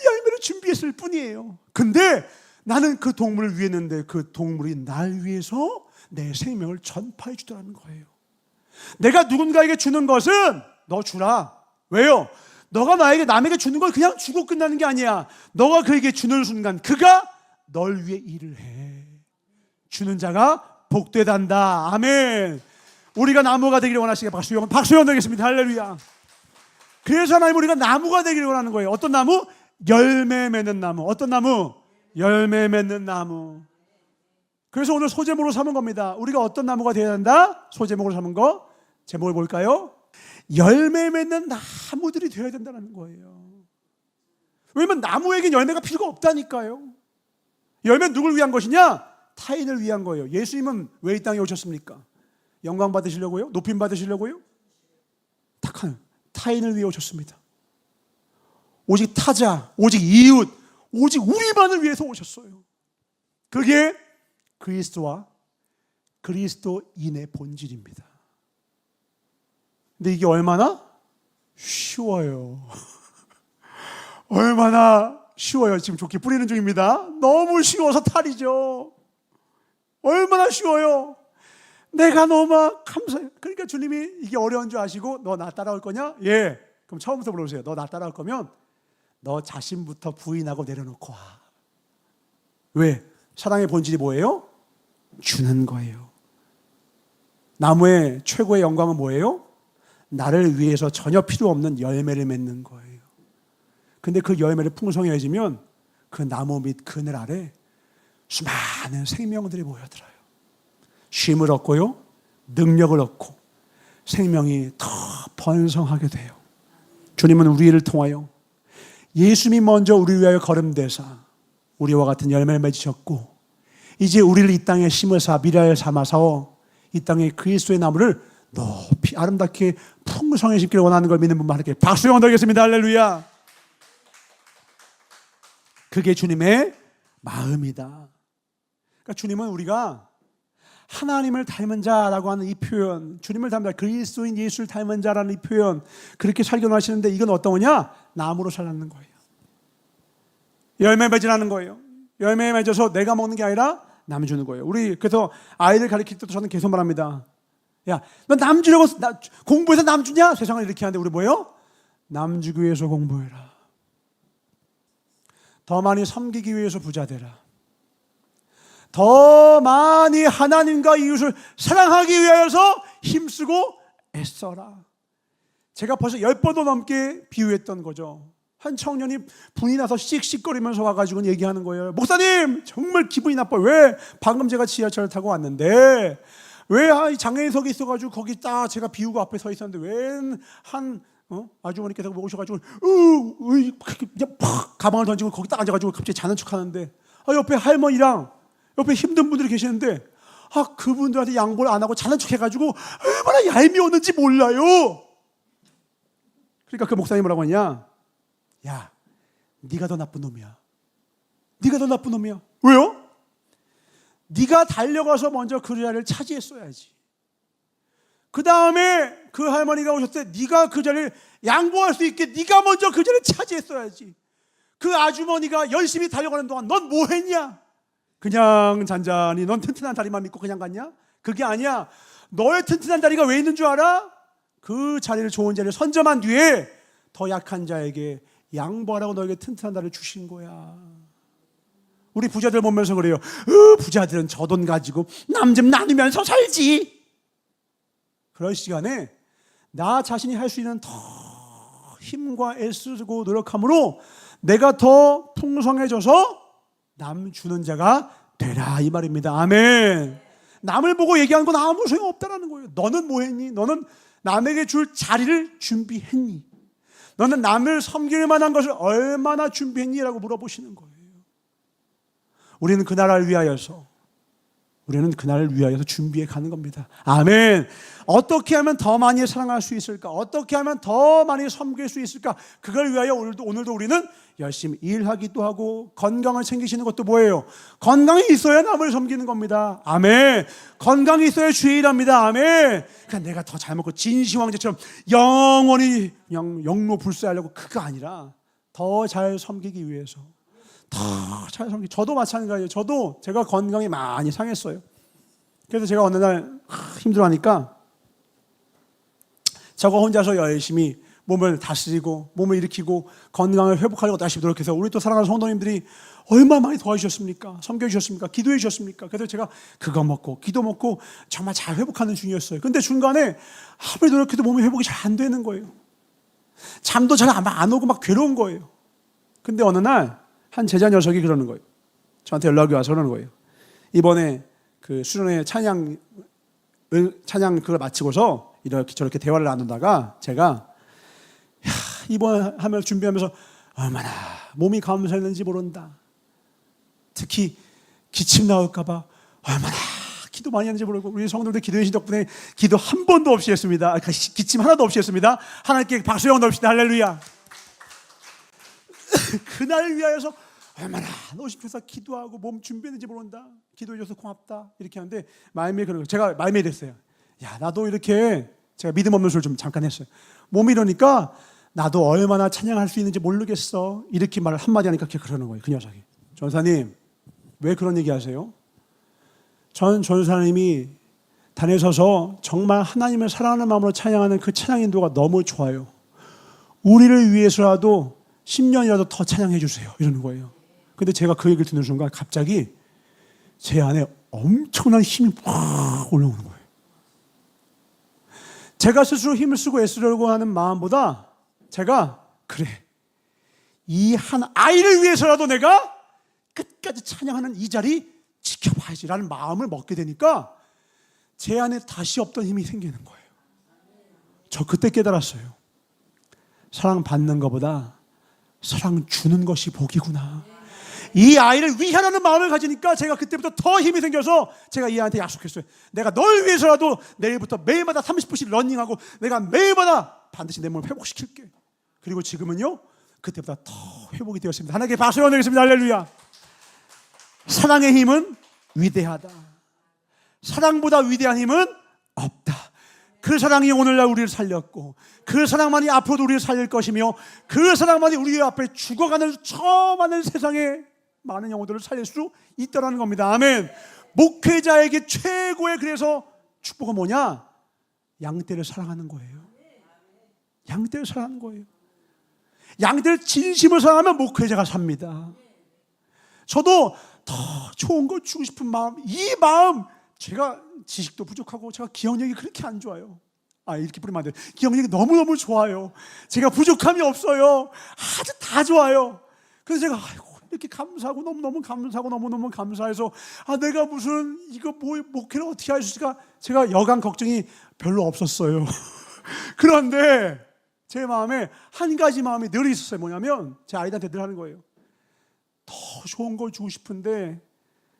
열매를 준비했을 뿐이에요. 근데 나는 그 동물을 위했는데 그 동물이 날 위해서 내 생명을 전파해 주더라는 거예요. 내가 누군가에게 주는 것은 너 주라. 왜요? 너가 나에게, 남에게 주는 걸 그냥 주고 끝나는 게 아니야. 너가 그에게 주는 순간 그가 널 위해 일을 해. 주는 자가 복되단다. 아멘. 우리가 나무가 되기를 원하시게 박수영 되겠습니다. 할렐루야. 그래서 하나님 우리가 나무가 되기를 원하는 거예요. 어떤 나무? 열매 맺는 나무. 어떤 나무? 열매 맺는 나무. 그래서 오늘 소제목으로 삼은 겁니다. 우리가 어떤 나무가 되어야 한다? 소제목으로 삼은 거. 제목을 볼까요? 열매 맺는 나무들이 되어야 된다는 거예요. 왜냐면 나무에겐 열매가 필요가 없다니까요. 열매는 누굴 위한 것이냐? 타인을 위한 거예요. 예수님은 왜 이 땅에 오셨습니까? 영광 받으시려고요? 높임 받으시려고요? 딱 타인을 위해 오셨습니다. 오직 타자, 오직 이웃, 오직 우리만을 위해서 오셨어요. 그게 그리스도와 그리스도인의 본질입니다. 근데 이게 얼마나 쉬워요. 얼마나 쉬워요. 지금 좋게 뿌리는 중입니다. 너무 쉬워서 탈이죠. 얼마나 쉬워요. 내가 너무 감사해요. 그러니까 주님이 이게 어려운 줄 아시고 너 나 따라올 거냐? 예. 그럼 처음부터 물어보세요. 너 나 따라올 거면 너 자신부터 부인하고 내려놓고 와. 왜? 사랑의 본질이 뭐예요? 주는 거예요. 나무의 최고의 영광은 뭐예요? 나를 위해서 전혀 필요 없는 열매를 맺는 거예요. 근데 그 열매를 풍성해지면 그 나무 밑 그늘 아래 수많은 생명들이 모여들어요. 쉼을 얻고요, 능력을 얻고 생명이 더 번성하게 돼요. 주님은 우리를 통하여 예수님이 먼저 우리를 위하여 걸음되사 우리와 같은 열매를 맺으셨고 이제 우리를 이 땅에 심으사 미라에 삼아서 이 땅에 그리스도의 나무를 높이 아름답게 풍성히 심기를 원하는 걸 믿는 분만 이렇게 박수 영원 드리겠습니다. 할렐루야. 그게 주님의 마음이다. 그러니까 주님은 우리가 하나님을 닮은 자라고 하는 이 표현, 주님을 닮은 자, 그리스도인 예수를 닮은 자라는 이 표현, 그렇게 살게 하시는데 이건 어떤 거냐? 나무로 살라는 거예요. 열매 맺으라는 거예요. 열매 맺어서 내가 먹는 게 아니라 남 주는 거예요. 우리 그래서 아이들 가르칠 때도 저는 계속 말합니다. 야, 너 남 주려고 공부해서 남 주냐? 세상을 이렇게 하는데 우리 뭐예요? 남 주기 위해서 공부해라. 더 많이 섬기기 위해서 부자 되라. 더 많이 하나님과 이웃을 사랑하기 위해서 힘쓰고 애써라. 제가 벌써 10번도 넘게 비유했던 거죠. 한 청년이 분이 나서 씩씩거리면서 와가지고 얘기하는 거예요. 목사님 정말 기분이 나빠요. 왜? 방금 제가 지하철을 타고 왔는데 왜 장애인석이 있어가지고 거기 딱 제가 비우고 앞에 서 있었는데 왜 한 아주머니께서 오셔가지고 그냥 팍 가방을 던지고 거기 딱 앉아가지고 갑자기 자는 척하는데 옆에 할머니랑 옆에 힘든 분들이 계시는데 그분들한테 양보를 안 하고 자는 척해가지고 얼마나 얄미웠는지 몰라요. 그러니까 그 목사님이 뭐라고 하냐? 야, 네가 더 나쁜 놈이야. 네가 더 나쁜 놈이야. 왜요? 네가 달려가서 먼저 그 자리를 차지했어야지. 그 다음에 그 할머니가 오셨을 때 네가 그 자리를 양보할 수 있게 네가 먼저 그 자리를 차지했어야지. 그 아주머니가 열심히 달려가는 동안 넌 뭐 했냐? 그냥 잔잔히 넌 튼튼한 다리만 믿고 그냥 갔냐? 그게 아니야. 너의 튼튼한 다리가 왜 있는 줄 알아? 그 자리를, 좋은 자리를 선점한 뒤에 더 약한 자에게 양보하라고 너에게 튼튼한 다리를 주신 거야. 우리 부자들 보면서 그래요. 부자들은 저 돈 가지고 남 좀 나누면서 살지. 그럴 시간에 나 자신이 할 수 있는 더 힘과 애쓰고 노력함으로 내가 더 풍성해져서 남 주는 자가 되라, 이 말입니다. 아멘. 남을 보고 얘기하는 건 아무 소용없다라는 거예요. 너는 뭐 했니? 너는 남에게 줄 자리를 준비했니? 너는 남을 섬길 만한 것을 얼마나 준비했니? 라고 물어보시는 거예요. 우리는 그 나라를 위하여서 준비해 가는 겁니다. 아멘. 어떻게 하면 더 많이 사랑할 수 있을까? 어떻게 하면 더 많이 섬길 수 있을까? 그걸 위하여 오늘도 우리는 열심히 일하기도 하고, 건강을 챙기시는 것도 뭐예요? 건강이 있어야 남을 섬기는 겁니다. 아멘. 건강이 있어야 주일합니다. 아멘. 그러니까 내가 더 잘 먹고 진시황제처럼 영원히 그냥 영로불쇠하려고, 그거 아니라 더 잘 섬기기 위해서, 더 잘 섬기. 저도 마찬가지예요. 제가 건강이 많이 상했어요. 그래서 제가 어느 날 힘들어하니까 저가 혼자서 열심히 몸을 다스리고 몸을 일으키고 건강을 회복하려고 열심히 노력해서, 우리 또 사랑하는 성도님들이 얼마나 많이 도와주셨습니까? 섬겨주셨습니까? 기도해 주셨습니까? 그래서 제가 그거 먹고 기도 먹고 정말 잘 회복하는 중이었어요. 근데 중간에 아무리 노력해도 몸이 회복이 잘 안 되는 거예요. 잠도 잘 안 오고 막 괴로운 거예요. 근데 어느 날 한 제자 녀석이 그러는 거예요. 저한테 연락이 와서 그러는 거예요. 이번에 그 수련회 찬양 그걸 마치고서 이렇게 저렇게 대화를 나누다가 제가 이번 하면 준비하면서 얼마나 몸이 감사했는지 모른다. 특히 기침 나올까봐 얼마나 기도 많이 하는지 모르고, 우리 성도들 기도해 주신 덕분에 기도 한 번도 없이 했습니다. 기침 하나도 없이 했습니다. 하나님께 박수영 넣읍시다. 할렐루야. 그날 위하여서 얼마나 노심해서 기도하고 몸 준비했는지 모른다. 기도해줘서 고맙다. 이렇게 하는데 마음에 그런 거, 제가 마음에 됐어요. 야, 나도 이렇게, 제가 믿음 없는 소리 좀 잠깐 했어요. 몸이 이러니까 나도 얼마나 찬양할 수 있는지 모르겠어. 이렇게 말을 한마디 하니까 그러는 거예요. 그 녀석이. 전사님, 왜 그런 얘기 하세요? 전 전사님이 단에 서서 정말 하나님을 사랑하는 마음으로 찬양하는 그 찬양 인도가 너무 좋아요. 우리를 위해서라도 10년이라도 더 찬양해 주세요. 이러는 거예요. 근데 제가 그 얘기를 듣는 순간 갑자기 제 안에 엄청난 힘이 확 올라오는 거예요. 제가 스스로 힘을 쓰고 애쓰려고 하는 마음보다 제가, 그래, 이 한 아이를 위해서라도 내가 끝까지 찬양하는 이 자리 지켜봐야지 라는 마음을 먹게 되니까 제 안에 다시 없던 힘이 생기는 거예요. 저 그때 깨달았어요. 사랑받는 것보다 사랑 주는 것이 복이구나. 이 아이를 위하라는 마음을 가지니까 제가 그때부터 더 힘이 생겨서 제가 이 아이한테 약속했어요. 내가 널 위해서라도 내일부터 매일마다 30분씩 러닝하고 내가 매일마다 반드시 내 몸을 회복시킬게. 그리고 지금은요, 그때보다 더 회복이 되었습니다. 하나님께 박수 드리겠습니다. 할렐루야. 사랑의 힘은 위대하다. 사랑보다 위대한 힘은 없다. 그 사랑이 오늘날 우리를 살렸고, 그 사랑만이 앞으로도 우리를 살릴 것이며, 그 사랑만이 우리 앞에 죽어가는 저 많은 세상에 많은 영혼들을 살릴 수 있다는 겁니다. 아멘. 목회자에게 최고의, 그래서 축복은 뭐냐? 양떼를 사랑하는 거예요. 양떼를 사랑하는 거예요. 양떼를 진심으로 사랑하면 목회자가 삽니다. 저도 더 좋은 걸 주고 싶은 마음, 이 마음, 제가 지식도 부족하고 제가 기억력이 그렇게 안 좋아요. 이렇게 부르면 안 돼요. 기억력이 너무너무 좋아요. 제가 부족함이 없어요. 아주 다 좋아요. 그래서 제가 이렇게 감사하고 너무너무 감사하고 너무너무 감사해서 내가 무슨 이거 목회를 어떻게 할 수 있을까? 제가 여간 걱정이 별로 없었어요. 그런데 제 마음에 한 가지 마음이 늘 있었어요. 뭐냐면 제 아이들한테 늘 하는 거예요. 더 좋은 걸 주고 싶은데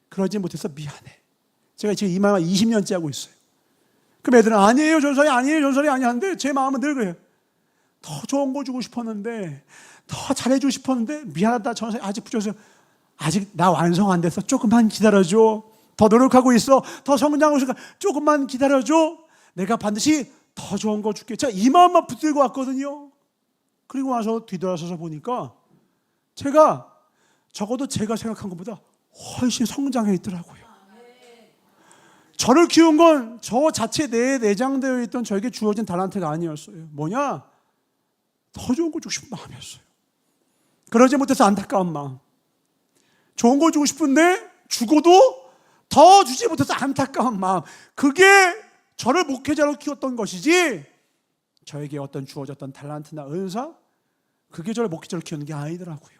그러지 못해서 미안해. 제가 지금 이 마음을 20년째 하고 있어요. 그럼 애들은 아니에요 전설이 아니에요 전설이 아니야 하는데 제 마음은 늘 그래요. 더 좋은 거 주고 싶었는데, 더 잘해주고 싶었는데 미안하다 전설이 아직 부족해서, 아직 나 완성 안 됐어. 조금만 기다려줘. 더 노력하고 있어. 더 성장하고 있으니까 조금만 기다려줘. 내가 반드시 더 좋은 거 줄게. 제가 이 마음만 붙들고 왔거든요. 그리고 와서 뒤돌아서서 보니까 제가 적어도 제가 생각한 것보다 훨씬 성장해 있더라고요. 저를 키운 건 저 자체 내에 내장되어 있던 저에게 주어진 달란트가 아니었어요. 뭐냐? 더 좋은 거 주고 싶은 마음이었어요. 그러지 못해서 안타까운 마음. 좋은 걸 주고 싶은데 죽어도 더 주지 못해서 안타까운 마음, 그게 저를 목회자로 키웠던 것이지 저에게 어떤 주어졌던 달란트나 은사, 그게 저를 목회자로 키우는 게 아니더라고요.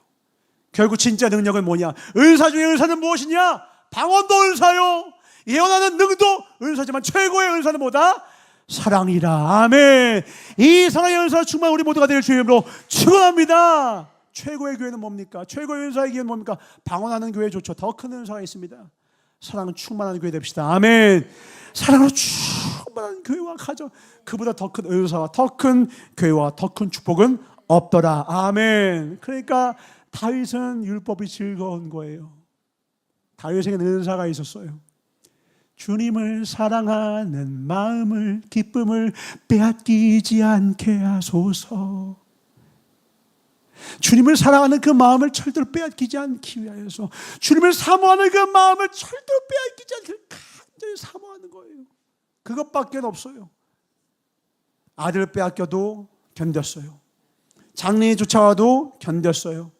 결국 진짜 능력은 뭐냐? 은사 중에 은사는 무엇이냐? 방언도 은사요, 예언하는 능도 은사지만 최고의 은사는 뭐다? 사랑이라. 아멘. 이 사랑의 은사 충만 우리 모두가 될 주의 이름으로 축원합니다. 최고의 교회는 뭡니까? 최고의 은사의 교회는 뭡니까? 방언하는 교회 좋죠. 더 큰 은사가 있습니다. 사랑은 충만한 교회 됩시다. 아멘. 사랑으로 충만한 교회와 가정, 그보다 더 큰 은사와 더 큰 교회와 더 큰 축복은 없더라. 아멘. 그러니까 다윗은 율법이 즐거운 거예요. 다윗에게는 은사가 있었어요. 주님을 사랑하는 마음을, 기쁨을 빼앗기지 않게 하소서. 주님을 사랑하는 그 마음을 절대로 빼앗기지 않기 위하여서, 주님을 사모하는 그 마음을 절대로 빼앗기지 않게 간절히 사모하는 거예요. 그것밖에 없어요. 아들 빼앗겨도 견뎠어요. 장래에 쫓아와도 견뎠어요.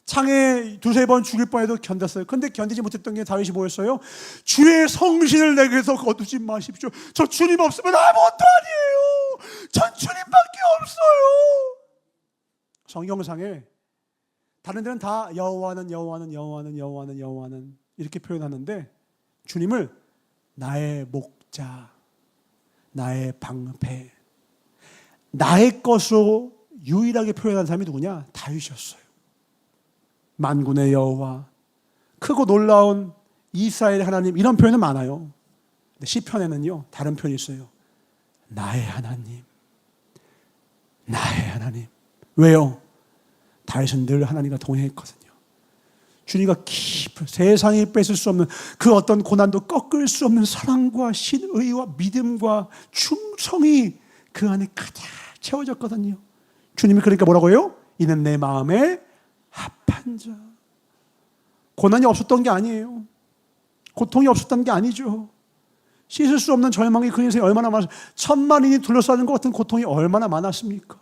창에 두세 번 죽일 뻔해도 견뎠어요. 그런데 견디지 못했던 게 다윗이 뭐였어요? 주의 성신을 내게서 거두지 마십시오. 저 주님 없으면 아무것도 아니에요. 전 주님밖에 없어요. 성경상에 다른 데는 다 여호와는 여호와는 여호와는 여호와는 여호와는 이렇게 표현하는데, 주님을 나의 목자, 나의 방패, 나의 것으로 유일하게 표현한 사람이 누구냐? 다윗이었어요. 만군의 여호와, 크고 놀라운 이스라엘의 하나님, 이런 표현은 많아요. 근데 시편에는요 다른 표현이 있어요. 나의 하나님, 나의 하나님. 왜요? 다윗은 늘 하나님과 동행했거든요. 주님과 깊은, 세상이 뺏을 수 없는 그 어떤 고난도 꺾을 수 없는 사랑과 신의와 믿음과 충성이 그 안에 가득 채워졌거든요. 주님이 그러니까 뭐라고 해요? 이는 내 마음에 합한 자. 고난이 없었던 게 아니에요. 고통이 없었던 게 아니죠. 씻을 수 없는 절망이 그 인생에 얼마나 많았어요. 천만인이 둘러싸는 것 같은 고통이 얼마나 많았습니까?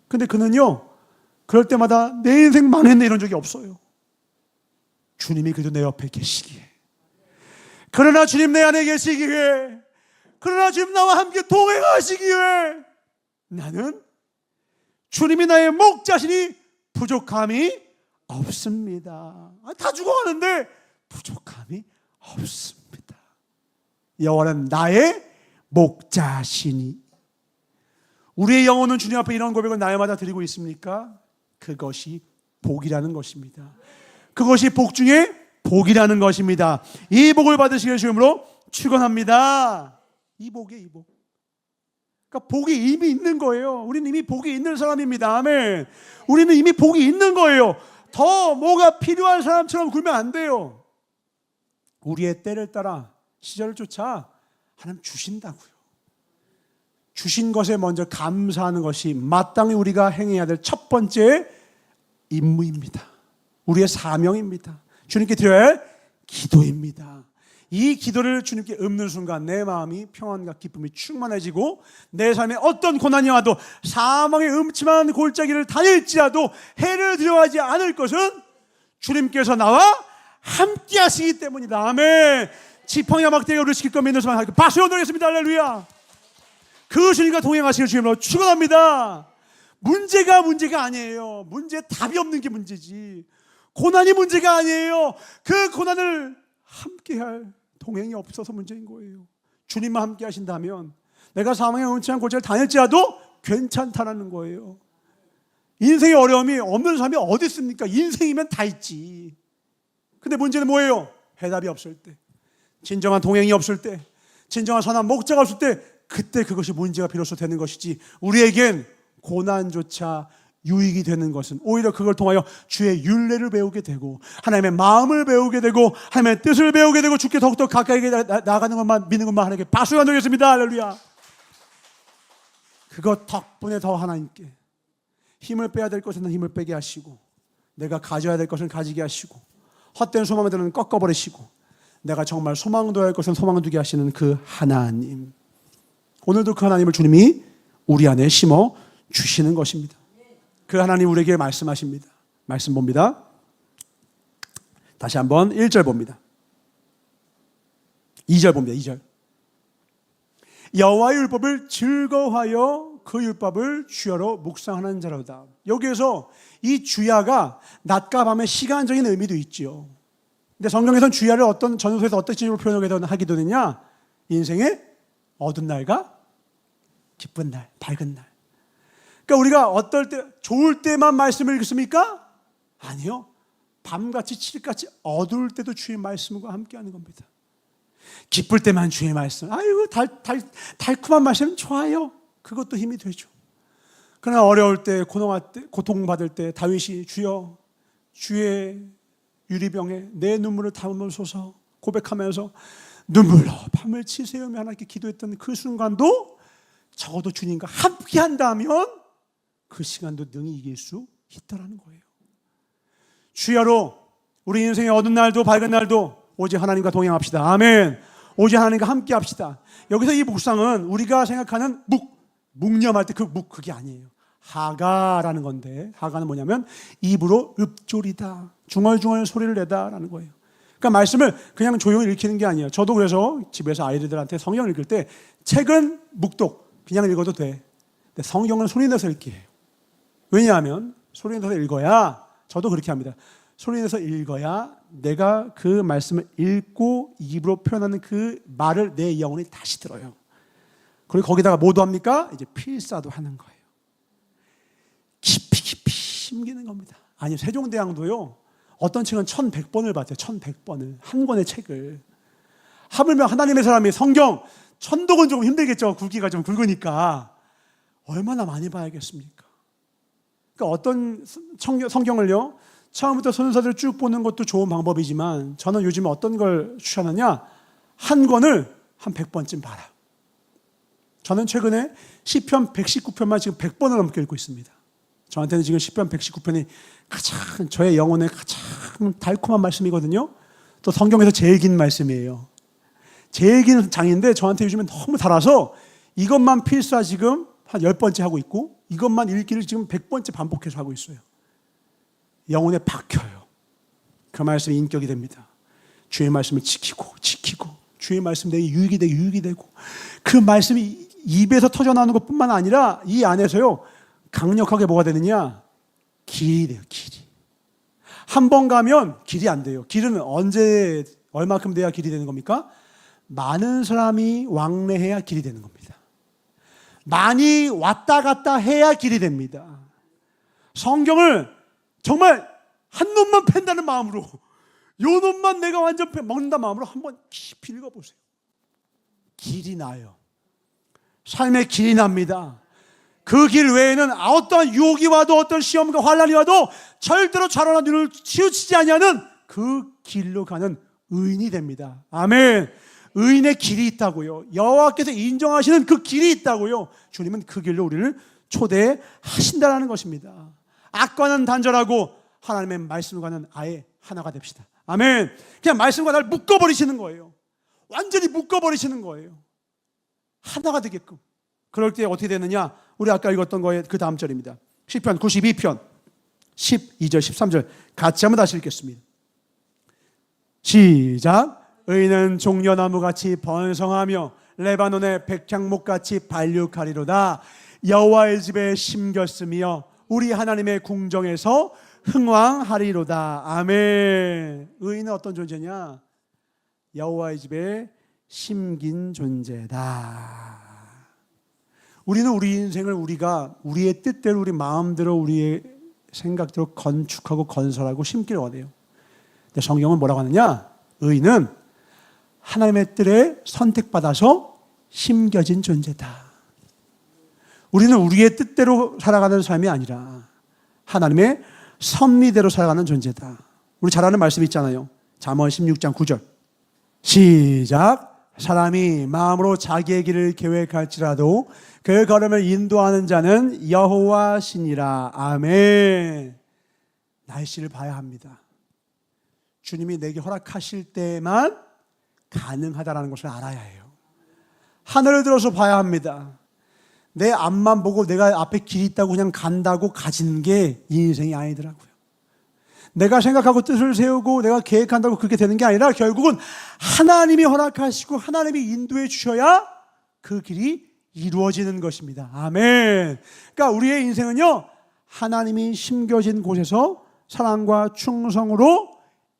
근데 그는요, 그럴 때마다 내 인생 망했네 이런 적이 없어요. 주님이 그래도 내 옆에 계시기에, 그러나 주님 내 안에 계시기에, 그러나 주님 나와 함께 동행하시기에 나는 주님이 나의 목자시니 부족함이 없습니다. 다 죽어가는데 부족함이 없습니다. 여호와는 나의 목자시니. 우리의 영혼은 주님 앞에 이런 고백을 날마다 드리고 있습니까? 그것이 복이라는 것입니다. 그것이 복 중에 복이라는 것입니다. 이 복을 받으시길 주님으로 축원합니다. 이 복이에요, 이 복. 그러니까 복이 이미 있는 거예요. 우리는 이미 복이 있는 사람입니다. 아멘. 우리는 이미 복이 있는 거예요. 더 뭐가 필요한 사람처럼 굴면 안 돼요. 우리의 때를 따라 시절을 쫓아 하나님 주신다고요. 주신 것에 먼저 감사하는 것이 마땅히 우리가 행해야 될 첫 번째 임무입니다. 우리의 사명입니다. 주님께 드려야 할 기도입니다. 이 기도를 주님께 읊는 순간 내 마음이 평안과 기쁨이 충만해지고, 내 삶에 어떤 고난이 와도 사망의 음침한 골짜기를 다닐지라도 해를 두려워하지 않을 것은 주님께서 나와 함께 하시기 때문이다. 아멘. 지팡이와 막대기가 우리를 지킬 것 믿는 사람 하나님께 박수 드리겠습니다. 할렐루야. 그 주님과 동행하시길 주님으로 축원합니다. 문제가 아니에요. 문제 답이 없는 게 문제지. 고난이 문제가 아니에요. 그 고난을 함께할 동행이 없어서 문제인 거예요. 주님만 함께 하신다면 내가 사망의 음침한 골짜기를 다닐지라도 괜찮다라는 거예요. 인생의 어려움이 없는 사람이 어디 있습니까? 인생이면 다 있지. 근데 문제는 뭐예요? 해답이 없을 때, 진정한 동행이 없을 때, 진정한 선한 목자가 없을 때, 그때 그것이 문제가 비로소 되는 것이지, 우리에겐 고난조차 유익이 되는 것은 오히려 그걸 통하여 주의 율례를 배우게 되고, 하나님의 마음을 배우게 되고, 하나님의 뜻을 배우게 되고, 주께 더욱더 가까이 나가는 것만 믿는 것만 하나님께 박수가 되겠습니다. 할렐루야. 그것 덕분에 더 하나님께 힘을 빼야 될 것은 힘을 빼게 하시고, 내가 가져야 될 것은 가지게 하시고, 헛된 소망들은 꺾어버리시고, 내가 정말 소망둬야 할 것은 소망두게 하시는 그 하나님, 오늘도 그 하나님을 주님이 우리 안에 심어 주시는 것입니다. 그 하나님 우리에게 말씀하십니다. 말씀 봅니다. 다시 한번 1절 봅니다. 2절 봅니다. 2절. 여호와의 율법을 즐거워하여 그 율법을 주야로 묵상하는 자로다. 여기에서 이 주야가 낮과 밤의 시간적인 의미도 있죠. 근데 성경에서는 주야를 어떤 전서에서 어떤 식으로 표현하기도 하느냐? 인생의 어두운 날과 기쁜 날, 밝은 날. 그러니까 우리가 어떨 때, 좋을 때만 말씀을 읽습니까? 아니요. 밤같이 칠같이 어두울 때도 주의 말씀과 함께하는 겁니다. 기쁠 때만 주의 말씀, 아이고 달콤한 말씀 좋아요. 그것도 힘이 되죠. 그러나 어려울 때, 고통받을 때 다윗이 주여 주의 유리병에 내 눈물을 담으소서 고백하면서 눈물로 밤을 치새우며 하나님께 기도했던 그 순간도 적어도 주님과 함께 한다면 그 시간도 능히 이길 수 있다는 거예요. 주야로 우리 인생의 어두운 날도 밝은 날도 오직 하나님과 동행합시다. 아멘. 오직 하나님과 함께 합시다. 여기서 이 묵상은 우리가 생각하는 묵념할 때 그 그게 아니에요. 하가라는 건데, 하가는 뭐냐면 입으로 읊조리다, 중얼중얼 소리를 내다라는 거예요. 그러니까 말씀을 그냥 조용히 읽히는 게 아니에요. 저도 그래서 집에서 아이들한테 성경 읽을 때 책은 묵독 그냥 읽어도 돼. 근데 성경은 소리 내서 읽기 해요. 왜냐하면 소리 내서 읽어야, 저도 그렇게 합니다. 소리 내서 읽어야 내가 그 말씀을 읽고 입으로 표현하는 그 말을 내 영혼이 다시 들어요. 그리고 거기다가 뭐도 합니까? 이제 필사도 하는 거예요. 깊이 심기는 겁니다. 아니, 세종대왕도요, 어떤 책은 1100번을 봤대요. 1100번을. 한 권의 책을. 하물며 하나님의 사람이 성경, 천독은 조금 힘들겠죠. 굵기가 좀 굵으니까. 얼마나 많이 봐야겠습니까? 그러니까 어떤 성경을요, 처음부터 순서대로 쭉 보는 것도 좋은 방법이지만 저는 요즘 어떤 걸 추천하냐? 한 권을 한 100번쯤 봐라. 저는 최근에 시편 119편만 지금 100번을 넘게 읽고 있습니다. 저한테는 지금 시편 119편이 가장 저의 영혼에 가장 달콤한 말씀이거든요. 또 성경에서 제일 긴 말씀이에요. 제일 긴 장인데 저한테 요즘에 너무 달아서 이것만 필사 지금 한 10번째 하고 있고 이것만 읽기를 지금 100번째 반복해서 하고 있어요. 영혼에 박혀요. 그 말씀이 인격이 됩니다. 주의 말씀을 지키고 주의 말씀 내게 유익이 되고 그 말씀이 입에서 터져나오는 것뿐만 아니라 이 안에서요 강력하게 뭐가 되느냐? 길이 돼요. 길이. 한 번 가면 길이 안 돼요. 길은 언제 얼마큼 돼야 길이 되는 겁니까? 많은 사람이 왕래해야 길이 되는 겁니다. 많이 왔다 갔다 해야 길이 됩니다. 성경을 정말 한 놈만 팬다는 마음으로, 요 놈만 내가 완전 먹는다 마음으로 한번 깊이 읽어보세요. 길이 나요. 삶의 길이 납니다. 그 길 외에는 어떤 유혹이 와도 어떤 시험과 환난이 와도 절대로 좌로나 눈을 치우치지 아니하는 그 길로 가는 의인이 됩니다. 아멘. 의인의 길이 있다고요. 여호와께서 인정하시는 그 길이 있다고요. 주님은 그 길로 우리를 초대하신다는 것입니다. 악과는 단절하고 하나님의 말씀과는 아예 하나가 됩시다. 아멘. 그냥 말씀과 나를 묶어버리시는 거예요. 완전히 묶어버리시는 거예요. 하나가 되게끔. 그럴 때 어떻게 되느냐? 우리 아까 읽었던 거에 그 다음 절입니다. 시편 92편 12절 13절 같이 한번 다시 읽겠습니다. 시작. 의인은 종려나무같이 번성하며 레바논의 백향목같이 발육하리로다. 여호와의 집에 심겼으며 우리 하나님의 궁정에서 흥왕하리로다. 아멘. 의인은 어떤 존재냐? 여호와의 집에 심긴 존재다. 우리는 우리 인생을 우리가 우리의 뜻대로 우리 마음대로 우리의 생각대로 건축하고 건설하고 심기를 원해요. 근데 성경은 뭐라고 하느냐? 의인은 하나님의 뜻에 선택받아서 심겨진 존재다. 우리는 우리의 뜻대로 살아가는 삶이 아니라 하나님의 섭리대로 살아가는 존재다. 우리 잘 아는 말씀 있잖아요. 잠언 16장 9절 시작. 사람이 마음으로 자기의 길을 계획할지라도 그 걸음을 인도하는 자는 여호와시니라. 아멘. 날씨를 봐야 합니다. 주님이 내게 허락하실 때만 가능하다는 것을 알아야 해요. 하늘을 들어서 봐야 합니다. 내 앞만 보고 내가 앞에 길이 있다고 그냥 간다고 가진 게 인생이 아니더라고요. 내가 생각하고 뜻을 세우고 내가 계획한다고 그렇게 되는 게 아니라 결국은 하나님이 허락하시고 하나님이 인도해 주셔야 그 길이 이루어지는 것입니다. 아멘. 그러니까 우리의 인생은요, 하나님이 심겨진 곳에서 사랑과 충성으로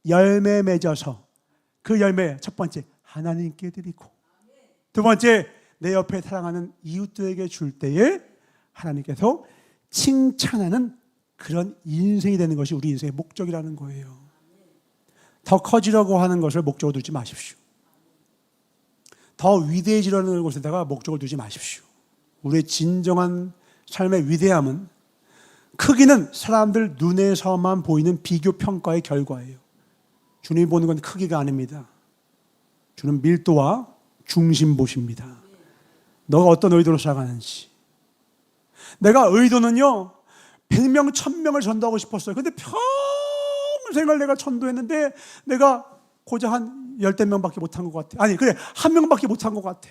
열매 맺어서 그 열매, 첫 번째 하나님께 드리고, 두 번째 내 옆에 사랑하는 이웃들에게 줄 때에 하나님께서 칭찬하는 그런 인생이 되는 것이 우리 인생의 목적이라는 거예요. 더 커지려고 하는 것을 목적으로 두지 마십시오. 더 위대해지려는 곳에다가 목적을 두지 마십시오. 우리의 진정한 삶의 위대함은, 크기는 사람들 눈에서만 보이는 비교 평가의 결과예요. 주님이 보는 건 크기가 아닙니다. 주는 밀도와 중심 보십니다. 너가 어떤 의도로 살아가는지. 내가 의도는요, 100명, 1000명을 전도하고 싶었어요. 근데 평생을 내가 전도했는데 내가 고작 한 10명밖에 못한 것 같아. 아니, 그래, 1명밖에 못한 것 같아.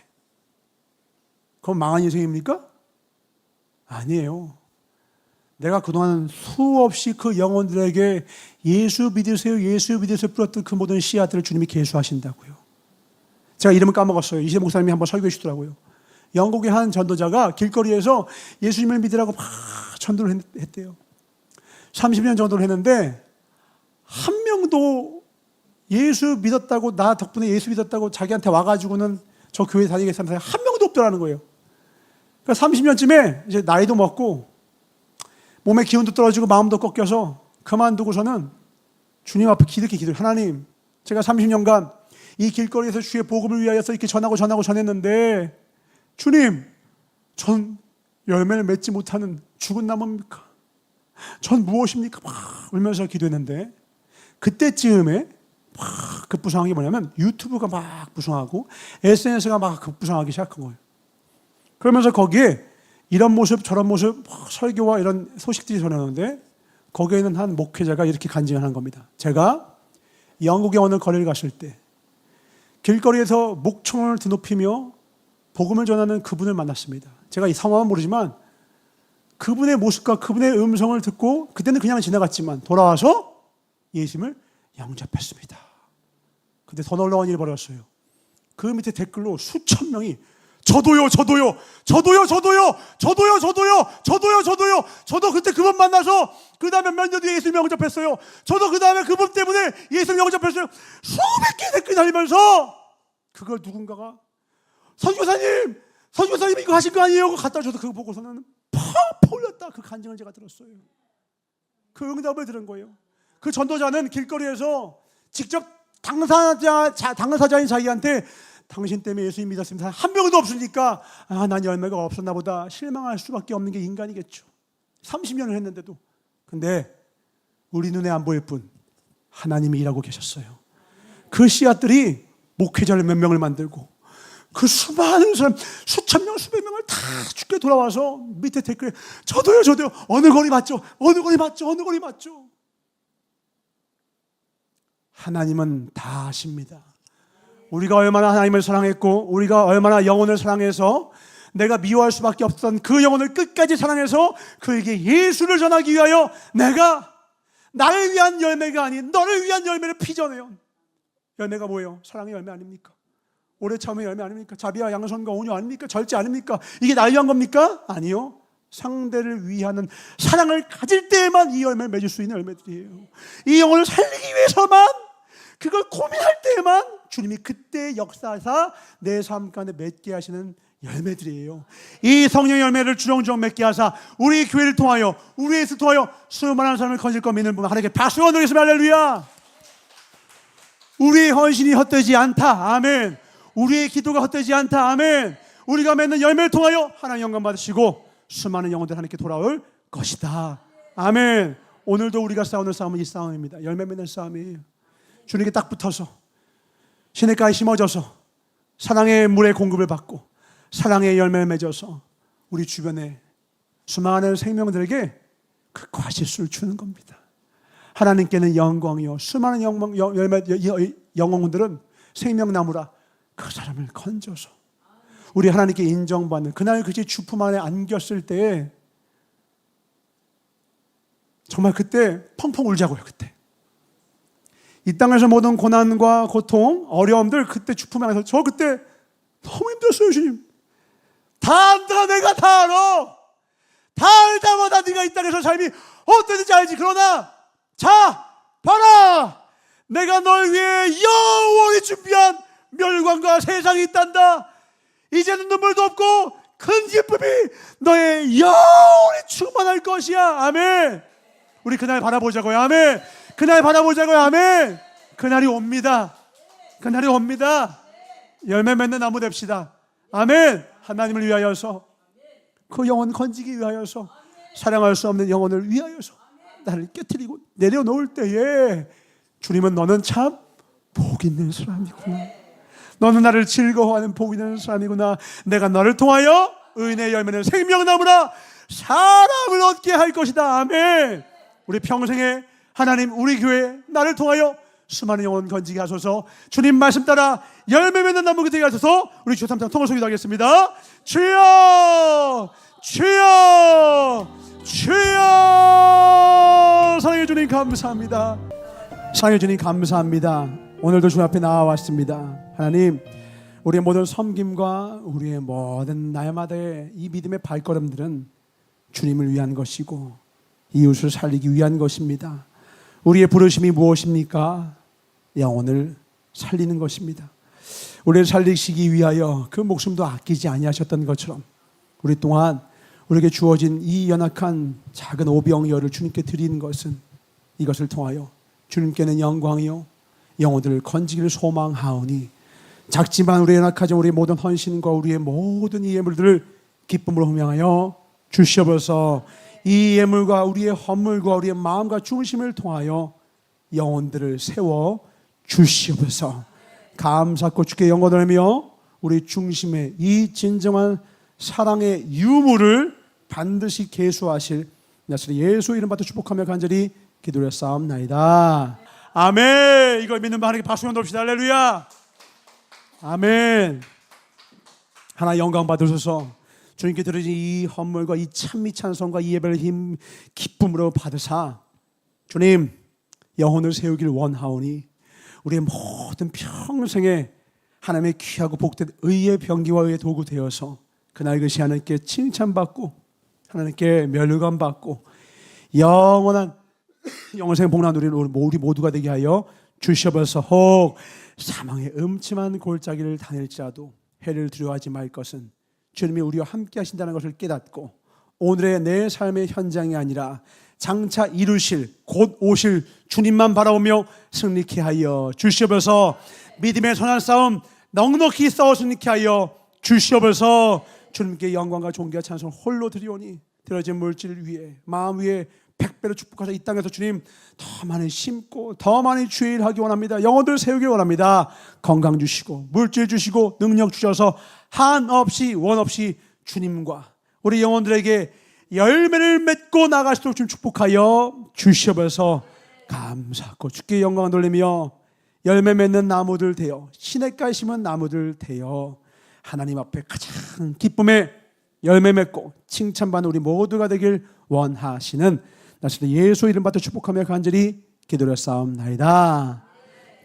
그럼 망한 인생입니까? 아니에요. 내가 그동안 수없이 그 영혼들에게 예수 믿으세요, 예수 믿으세요 뿌렸던 그 모든 씨앗들을 주님이 계수하신다고요. 제가 이름을 까먹었어요. 이세 목사님이 한번 설교해 주더라고요. 영국의 한 전도자가 길거리에서 예수님을 믿으라고 막 전도를 했대요. 30년 전도를 했는데 한 명도 예수 믿었다고, 나 덕분에 예수 믿었다고 자기한테 와가지고는 저 교회 다니겠다는 사람이 한 명도 없더라는 거예요. 그러니까 30년쯤에 이제 나이도 먹고 몸의 기운도 떨어지고 마음도 꺾여서 그만두고서는 주님 앞에 기득히 기도해요. 하나님, 제가 30년간 이 길거리에서 주의 복음을 위하여서 이렇게 전했는데 주님, 전 열매를 맺지 못하는 죽은 나무입니까? 전 무엇입니까? 막 울면서 기도했는데, 그때쯤에 막 급부상한 게 뭐냐면 유튜브가 막 부상하고 SNS가 막 급부상하기 시작한 거예요. 그러면서 거기에 이런 모습 저런 모습 설교와 이런 소식들이 전하는데, 거기에는 한 목회자가 이렇게 간증을 한 겁니다. 제가 영국에 어느 거리를 갔을 때 길거리에서 목청을 드높이며 복음을 전하는 그분을 만났습니다. 제가 이 성함은 모르지만 그분의 모습과 그분의 음성을 듣고 그때는 그냥 지나갔지만 돌아와서 예수님을 영접했습니다. 근데 더 놀라운 일이 벌어졌어요. 그 밑에 댓글로 수천 명이 저도요. 저도 그때 그분 만나서 그 다음에 몇 년 뒤에 예수님 영접했어요. 저도 그 다음에 그분 때문에 예수님 영접했어요. 수백 개의 댓글이 달리면서 그걸 누군가가 선교사님 이거 하신 거 아니에요? 갖다 줘서 그거 보고서는 펑 울렸다. 그 간증을 제가 들었어요. 그 응답을 들은 거예요. 그 전도자는 길거리에서 직접 당사자인 자기한테 당신 때문에 예수님 믿었습니다. 한 명도 없으니까 난 열매가 없었나 보다 실망할 수밖에 없는 게 인간이겠죠. 30년을 했는데도. 근데 우리 눈에 안 보일 뿐 하나님이 일하고 계셨어요. 그 씨앗들이 목회자를 몇 명을 만들고 그 수많은 사람, 수천 명, 수백 명을 다 죽게 돌아와서 밑에 댓글에 저도요. 어느 거리 맞죠? 하나님은 다 아십니다. 우리가 얼마나 하나님을 사랑했고 우리가 얼마나 영혼을 사랑해서 내가 미워할 수밖에 없던 그 영혼을 끝까지 사랑해서 그에게 예수를 전하기 위하여 내가 나를 위한 열매가 아닌 너를 위한 열매를 빚어내요. 열매가 뭐예요? 사랑의 열매 아닙니까? 오래 참의 열매 아닙니까? 자비와 양선과 온유 아닙니까? 절제 아닙니까? 이게 날 위한 겁니까? 아니요. 상대를 위하는 사랑을 가질 때에만 이 열매를 맺을 수 있는 열매들이에요. 이 영혼을 살리기 위해서만, 그걸 고민할 때에만 주님이 그때 역사하사 내 삶 가운데 맺게 하시는 열매들이에요. 이 성령의 열매를 주렁주렁 맺게 하사 우리 교회를 통하여, 우리 예수를 통하여 수많은 사람을 건질 거 믿는 분 하나님께 박수가 드리겠습니다. 할렐루야. 우리의 헌신이 헛되지 않다. 아멘. 우리의 기도가 헛되지 않다. 아멘. 우리가 맺는 열매를 통하여 하나님 영광 받으시고 수많은 영혼들 하나님께 돌아올 것이다. 아멘. 오늘도 우리가 싸우는 싸움은 이 싸움입니다. 열매 맺는 싸움이에요. 주님께 딱 붙어서 시냇가에 심어져서 사랑의 물의 공급을 받고 사랑의 열매를 맺어서 우리 주변에 수많은 생명들에게 그 과실수를 주는 겁니다. 하나님께는 영광이요, 수많은 영혼들은 생명나무라 그 사람을 건져서 우리 하나님께 인정받는 그날 그의 주품 안에 안겼을 때에 정말 그때 펑펑 울자고요. 그때 이 땅에서 모든 고난과 고통, 어려움들 그때 주품하면서 저 그때 너무 힘들었어요. 주님, 다 안다. 내가 다 알아. 다 알다마다 네가 이 땅에서 삶이 어땠는지 알지. 그러나 자, 봐라, 내가 널 위해 영원히 준비한 멸관과 세상이 있단다. 이제는 눈물도 없고 큰 기쁨이 너의 영원히 충만할 것이야. 아멘. 우리 그날 바라보자고요. 아멘. 그날 바라보자고요. 아멘. 그날이 옵니다. 그날이 옵니다. 열매 맺는 나무 됩시다. 아멘. 하나님을 위하여서, 그 영혼 건지기 위하여서, 사랑할 수 없는 영혼을 위하여서 나를 깨트리고 내려놓을 때에 주님은 너는 참 복 있는 사람이구나. 너는 나를 즐거워하는 복 있는 사람이구나. 내가 너를 통하여 의인의 열매는 생명나무라 사람을 얻게 할 것이다. 아멘. 우리 평생에 하나님, 우리 교회 나를 통하여 수많은 영혼 건지게 하소서. 주님 말씀 따라 열매 맺는 나무가 되게 하소서. 우리 주 3장 통을 소기도 하겠습니다. 주여, 주여, 주여. 사랑해 주님 감사합니다. 사랑해 주님 감사합니다. 오늘도 주 앞에 나와왔습니다. 하나님, 우리의 모든 섬김과 우리의 모든 날마다의 이 믿음의 발걸음들은 주님을 위한 것이고 이웃을 살리기 위한 것입니다. 우리의 부르심이 무엇입니까? 영혼을 살리는 것입니다. 우리를 살리시기 위하여 그 목숨도 아끼지 아니하셨던 것처럼 우리 또한 우리에게 주어진 이 연약한 작은 오병이어를 주님께 드리는 것은 이것을 통하여 주님께는 영광이요 영혼들을 건지기를 소망하오니 작지만 우리의 연약하지만 우리의 모든 헌신과 우리의 모든 이 예물들을 기쁨으로 흥명하여 주시옵소서. 이 예물과 우리의 헌물과 우리의 마음과 중심을 통하여 영혼들을 세워 주시옵소서. 감사하고 주께 영광을 하며 우리 중심에 이 진정한 사랑의 유무를 반드시 계수하실 나사렛 예수 이름 받아 축복하며 간절히 기도를 싸움나이다. 아멘. 이걸 믿는 바 하나님께 박수 한번 듭시다. 할렐루야. 아멘. 하나 영광 받으소서. 주님께 드려진 이 헌물과 이 찬미 찬송과 이 예배를 기쁨으로 받으사 주님 영혼을 세우길 원하오니 우리의 모든 평생에 하나님의 귀하고 복된 의의 병기와 의의 도구 되어서 그날 그시 하나님께 칭찬받고 하나님께 멸관받고 영원한 영생 복난 우리 모두가 되게 하여 주시옵소서. 혹 사망의 음침한 골짜기를 다닐지라도 해를 두려워하지 말 것은 주님이 우리와 함께 하신다는 것을 깨닫고 오늘의 내 삶의 현장이 아니라 장차 이루실 곧 오실 주님만 바라보며 승리케 하여 주시옵소서. 믿음의 선한 싸움 넉넉히 싸워 승리케 하여 주시옵소서. 주님께 영광과 존귀와 찬송을 홀로 드리오니 들어진 물질 위에 마음 위에 100배로 축복하셔 이 땅에서 주님 더 많이 심고 더 많이 주의 일 하기 원합니다. 영혼들 세우기 원합니다. 건강 주시고 물질 주시고 능력 주셔서 한없이 원없이 주님과 우리 영혼들에게 열매를 맺고 나갈 수 있도록 주님 축복하여 주시옵소서. 감사하고 주께 영광을 돌리며 열매 맺는 나무들 되어 시냇가에 심은 나무들 되어 하나님 앞에 가장 기쁨의 열매 맺고 칭찬받는 우리 모두가 되길 원하시는 나사렛 예수 이름 받아 축복하며 간절히 기도를 싸움나이다.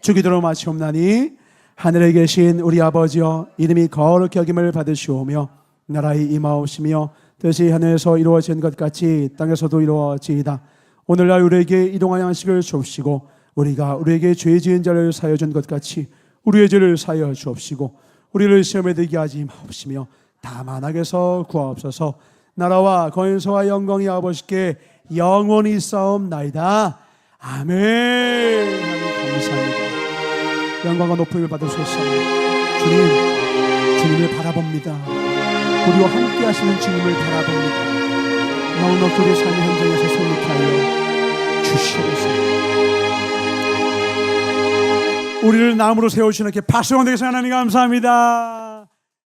주 기도로 마치옵나니 하늘에 계신 우리 아버지여 이름이 거룩히 여김을 받으시오며 나라의 임하옵시며 뜻이 하늘에서 이루어진 것 같이 땅에서도 이루어지이다. 오늘날 우리에게 일용할 양식을 주옵시고 우리가 우리에게 죄 지은 자를 사하여 준 것 같이 우리의 죄를 사하여 주옵시고 우리를 시험에 들게 하지 마옵시며 다만 악에서 구하옵소서. 나라와 권세와 영광이 아버지께 영원히 싸움나이다. 아멘. 하나님 감사합니다. 영광과 높임을 받으소서. 주님을 바라봅니다. 우리와 함께 하시는 주님을 바라봅니다. 넉넉히 우리의 삶의 현장에서 승리케 하여 주시옵소서. 우리를 나무로 세우시는 이렇게 박수 영광 되게 하나님 감사합니다.